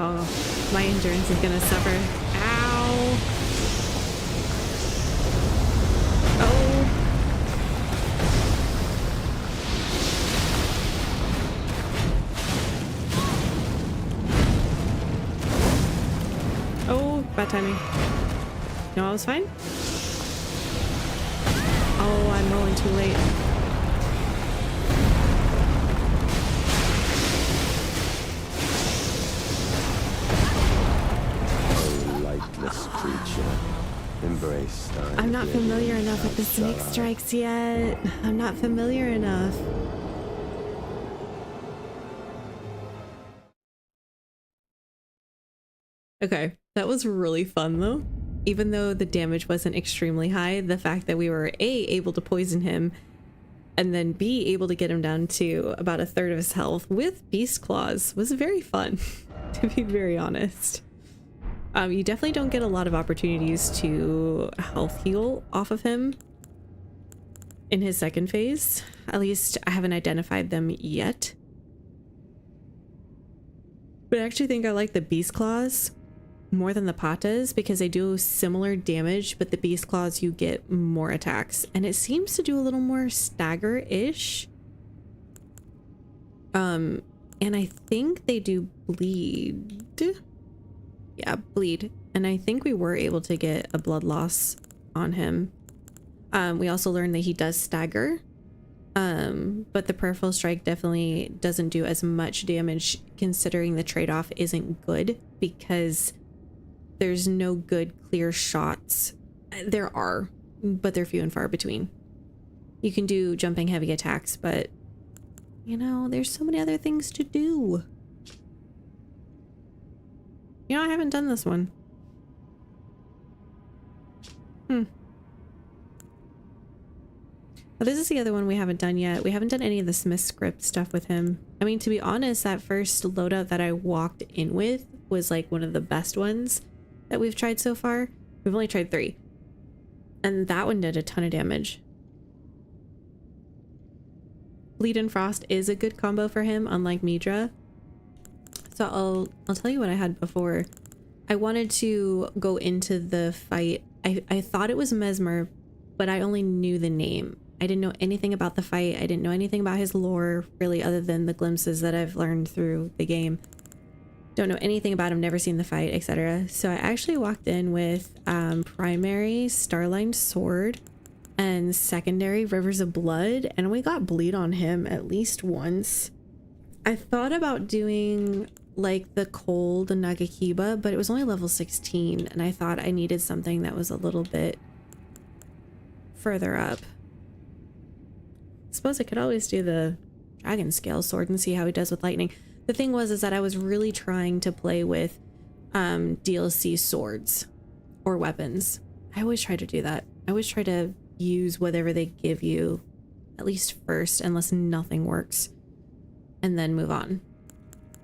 Oh, my endurance is gonna suffer. Ow! Oh! Oh, bad timing. No, I was fine. Oh, I'm rolling too late. Lightless creature. Embrace thy I'm not familiar oblivion, enough with the snake Sarai. strikes yet. I'm not familiar enough. Okay, that was really fun though. Even though the damage wasn't extremely high, the fact that we were A, able to poison him, and then B, able to get him down to about a third of his health with beast claws was very fun, to be very honest. You definitely don't get a lot of opportunities to health heal off of him in his second phase. At least I haven't identified them yet. But I actually think I like the beast claws more than the patas because they do similar damage, but the beast claws you get more attacks and it seems to do a little more stagger-ish. And I think they do bleed. Yeah, bleed. And I think we were able to get a blood loss on him. We also learned that he does stagger. But the peripheral strike definitely doesn't do as much damage considering the trade-off isn't good because there's no good clear shots. There are, but they're few and far between. You can do jumping heavy attacks, but you know, there's so many other things to do. You know, I haven't done this one. Well, this is the other one we haven't done yet. We haven't done any of the Smith script stuff with him. I mean, to be honest, that first loadout that I walked in with was like one of the best ones that we've tried so far. We've only tried 3. And that one did a ton of damage. Bleed and Frost is a good combo for him, unlike Midra. So I'll tell you what I had before. I wanted to go into the fight. I thought it was Messmer, but I only knew the name. I didn't know anything about the fight. I didn't know anything about his lore, really, other than the glimpses that I've learned through the game. Don't know anything about him, never seen the fight, etc. So I actually walked in with primary Starline Sword and secondary Rivers of Blood, and we got bleed on him at least once. I thought about doing like the cold Nagakiba, but it was only level 16, and I thought I needed something that was a little bit further up. Suppose I could always do the Dragon Scale Sword and see how he does with lightning. The thing was is that I was really trying to play with DLC swords or weapons. I always try to do that. I always try to use whatever they give you at least first, unless nothing works, and then move on.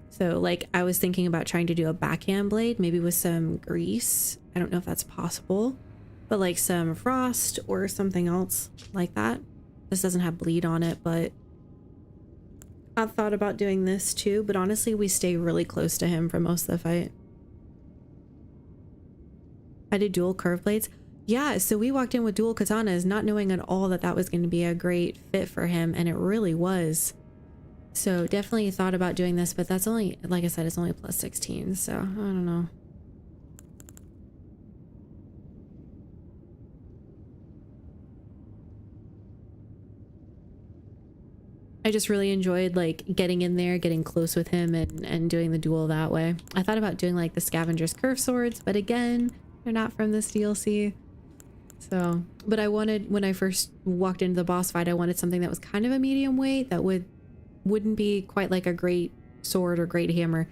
So like I was thinking about trying to do a backhand blade, maybe with some grease. I don't know if that's possible, but like some frost or something else like that. This doesn't have bleed on it, but I've thought about doing this too, but honestly, we stay really close to him for most of the fight. I did dual curve blades. Yeah, so we walked in with dual katanas, not knowing at all that that was going to be a great fit for him, and it really was. So definitely thought about doing this, but that's only, like I said, it's only plus 16, so I don't know. I just really enjoyed like getting in there, getting close with him and doing the duel that way. I thought about doing like the Scavenger's Curve Swords, but again, they're not from this DLC. So, but I wanted, when I first walked into the boss fight, I wanted something that was kind of a medium weight that wouldn't be quite like a great sword or great hammer,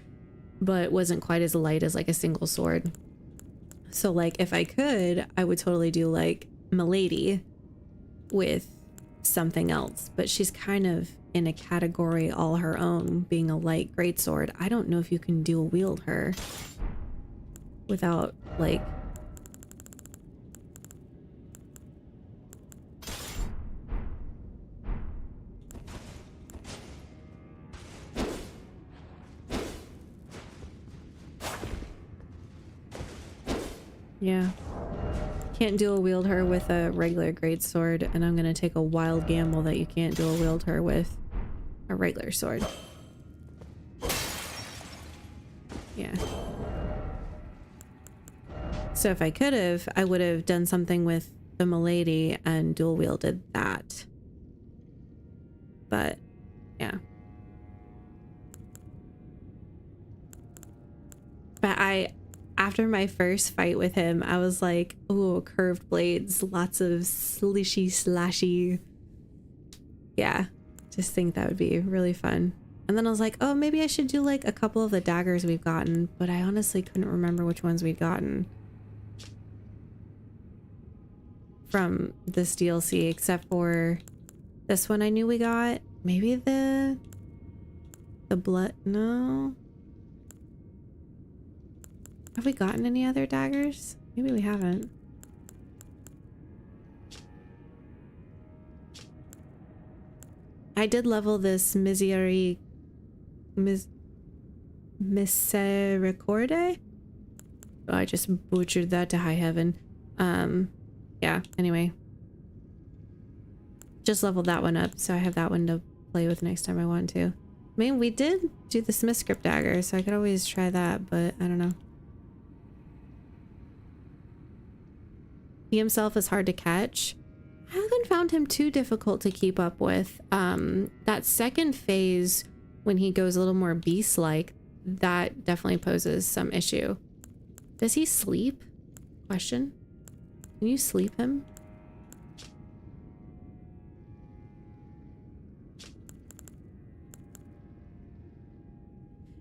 but wasn't quite as light as like a single sword. So like if I could, I would totally do like Milady with something else, but she's kind of in a category all her own, being a light greatsword. I don't know if you can dual wield her without like yeah. Can't dual wield her with a regular greatsword, and I'm gonna take a wild gamble that you can't dual wield her with a regular sword. Yeah. So if I could have, I would have done something with the Milady and dual wielded that. But yeah. But after my first fight with him, I was like, oh, curved blades, lots of slishy slashy. Yeah, just think that would be really fun. And then I was like, oh, maybe I should do like a couple of the daggers we've gotten, but I honestly couldn't remember which ones we'd gotten from this DLC, except for this one I knew we got. Maybe the blood, no. Have we gotten any other daggers? Maybe we haven't. I did level this Missericorde. Oh, I just butchered that to high heaven. Yeah, anyway. Just leveled that one up, so I have that one to play with next time I want to. I mean, we did do the Smith script dagger, so I could always try that, but I don't know. He himself is hard to catch. I haven't found him too difficult to keep up with. That second phase, when he goes a little more beast-like, that definitely poses some issue. Does he sleep? Question. Can you sleep him?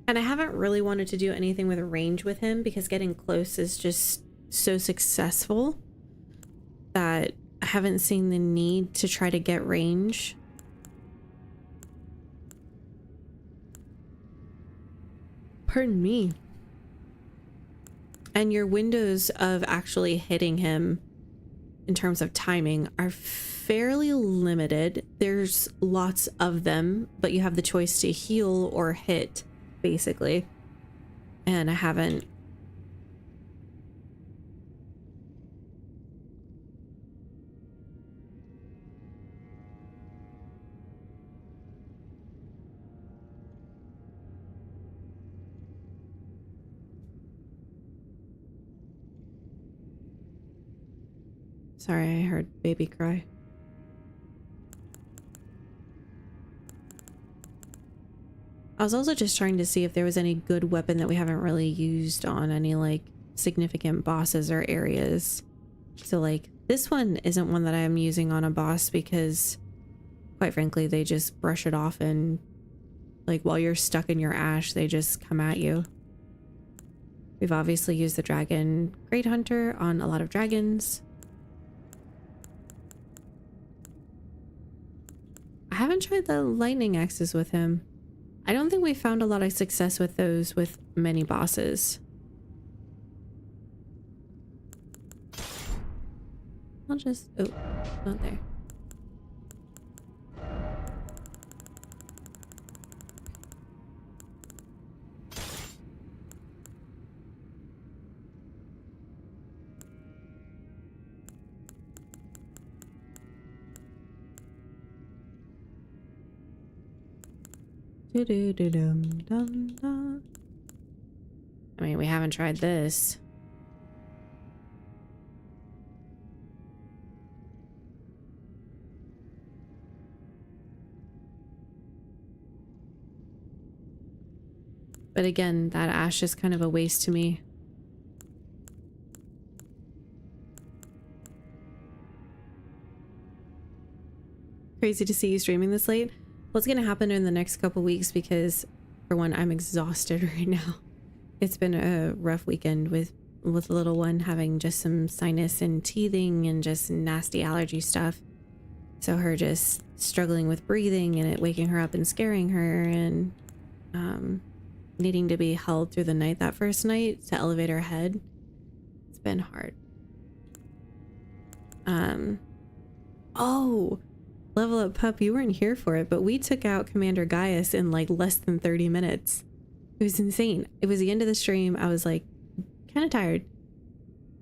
And I haven't really wanted to do anything with range with him because getting close is just so successful that I haven't seen the need to try to get range. Pardon me. And your windows of actually hitting him in terms of timing are fairly limited. There's lots of them, but you have the choice to heal or hit, basically. And I haven't. Sorry, I heard baby cry. I was also just trying to see if there was any good weapon that we haven't really used on any like significant bosses or areas. So like this one isn't one that I'm using on a boss because quite frankly, they just brush it off and like while you're stuck in your ash, they just come at you. We've obviously used the Dragon Great Hunter on a lot of dragons. I haven't tried the lightning axes with him. I don't think we found a lot of success with those with many bosses. I'll just... oh, not there. I mean, we haven't tried this. But again, that ash is kind of a waste to me. Crazy to see you streaming this late. What's gonna happen in the next couple weeks because for one, I'm exhausted right now. It's been a rough weekend with the little one having just some sinus and teething and just nasty allergy stuff. So her just struggling with breathing and it waking her up and scaring her and needing to be held through the night that first night to elevate her head. It's been hard. Oh, level up pup, you weren't here for it, but we took out Commander Gaius in like less than 30 minutes. It was insane. It was the end of the stream. I was like kind of tired.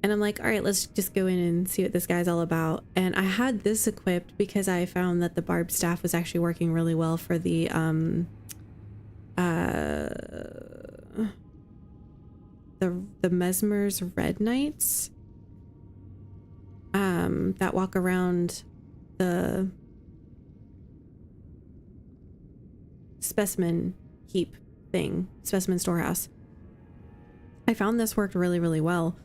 And I'm like, all right, let's just go in and see what this guy's all about. And I had this equipped because I found that the barbed staff was actually working really well for the Messmer's Red Knights that walk around the Specimen Keep thing, Specimen Storehouse. I found this worked really, really well.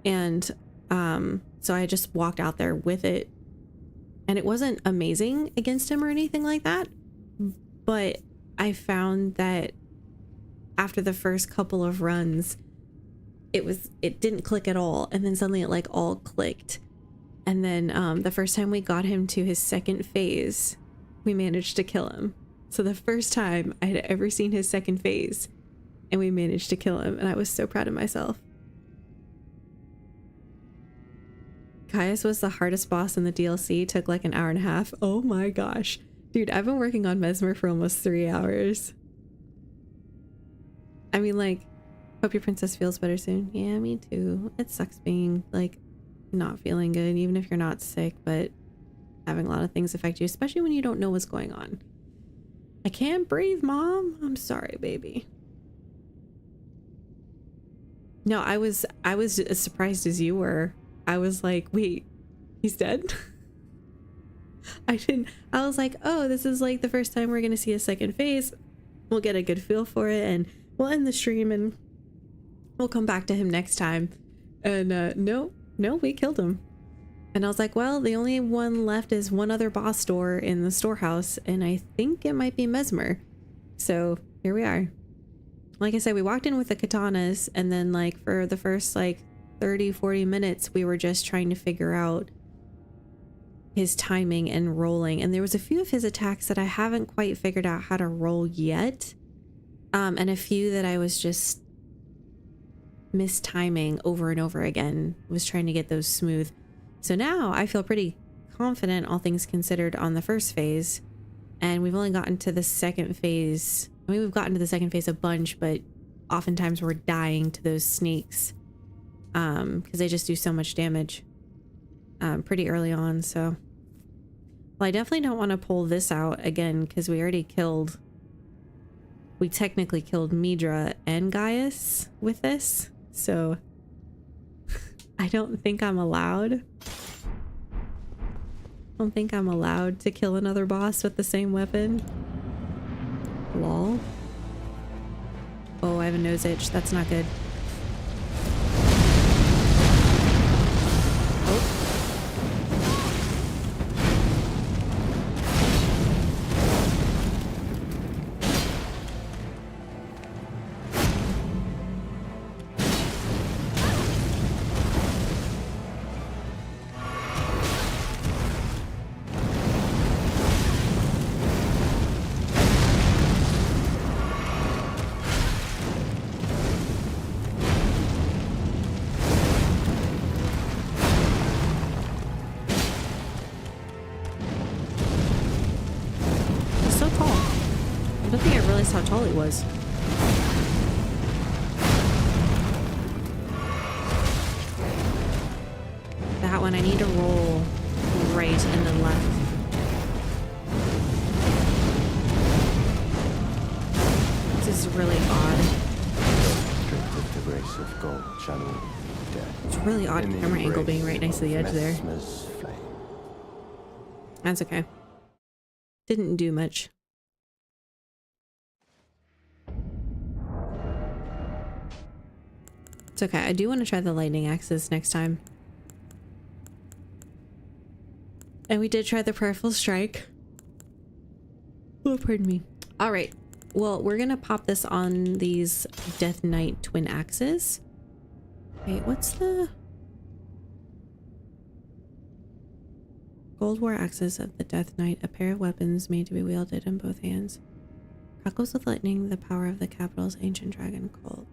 And so I just walked out there with it. And it wasn't amazing against him or anything like that. But I found that after the first couple of runs, it didn't click at all. And then suddenly it like all clicked. And then the first time we got him to his second phase, we managed to kill him. So the first time I had ever seen his second phase, and we managed to kill him, and I was so proud of myself. Gaius was the hardest boss in the DLC, took like an hour and a half. Oh my gosh. Dude, I've been working on Messmer for almost 3 hours. I mean, like, hope your princess feels better soon. Yeah, me too. It sucks being like not feeling good, even if you're not sick, but having a lot of things affect you, especially when you don't know what's going on. I can't breathe, Mom. I'm sorry, baby. No, I was as surprised as you were. I was like, wait, he's dead? I was like, oh, this is like the first time we're gonna see a second phase. We'll get a good feel for it, and we'll end the stream, and we'll come back to him next time. And no, we killed him. And I was like, well, the only one left is one other boss door in the storehouse, and I think it might be Messmer. So here we are. Like I said, we walked in with the katanas, and then like for the first like 30-40 minutes, we were just trying to figure out his timing and rolling. And there was a few of his attacks that I haven't quite figured out how to roll yet. And a few that I was just mistiming over and over again, was trying to get those smooth. So now I feel pretty confident, all things considered, on the first phase. And we've only gotten to the second phase. I mean, we've gotten to the second phase a bunch, but oftentimes we're dying to those snakes because they just do so much damage pretty early on. So, well, I definitely don't want to pull this out again because we technically killed Midra and Gaius with this. So I don't think I'm allowed. I don't think I'm allowed to kill another boss with the same weapon. Lol. Oh, I have a nose itch. That's not good. Oh. How tall he was. That one I need to roll right and then left. This is really odd. The grace of gold, Shadow Death. It's really odd camera angle being right next to the edge there. That's okay. Didn't do much. It's okay. I do want to try the lightning axes next time. And we did try the prayerful strike. Oh, pardon me. All right. Well, we're going to pop this on these Death Knight twin axes. Wait, what's the... Gold war axes of the Death Knight, a pair of weapons made to be wielded in both hands. Crackles with lightning, the power of the capital's ancient dragon cult.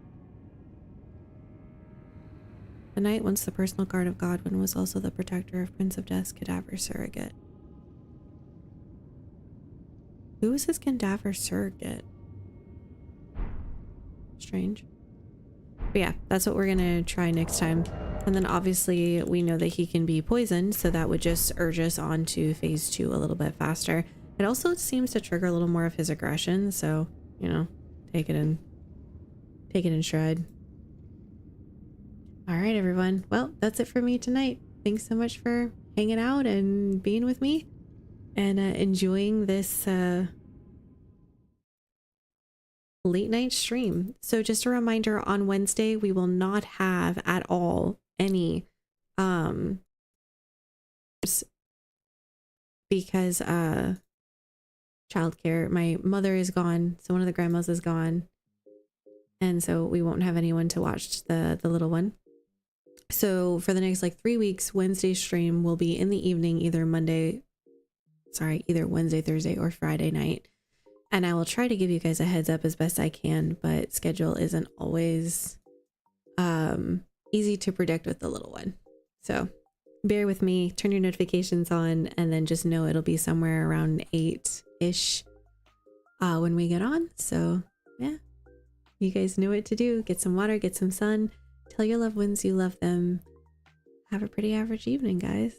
The knight, once the personal guard of Godwin, was also the protector of Prince of Death's cadaver surrogate. Who was his cadaver surrogate? Strange. But yeah, that's what we're gonna try next time. And then obviously we know that he can be poisoned, so that would just urge us on to phase 2 a little bit faster. It also seems to trigger a little more of his aggression, so, you know, take it in stride. All right, everyone. Well, that's it for me tonight. Thanks so much for hanging out and being with me and enjoying this late night stream. So just a reminder, on Wednesday we will not have at all any because childcare. My mother is gone, so one of the grandmas is gone, and so we won't have anyone to watch the little one. So for the next like 3 weeks, Wednesday stream will be in the evening, either Wednesday, Thursday, or Friday night. And I will try to give you guys a heads up as best I can, but schedule isn't always easy to predict with the little one. So bear with me, turn your notifications on, and then just know it'll be somewhere around 8-ish when we get on. So yeah, you guys know what to do. Get some water, get some sun, tell your loved ones you love them. Have a pretty average evening, guys.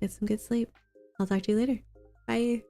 Get some good sleep. I'll talk to you later. Bye.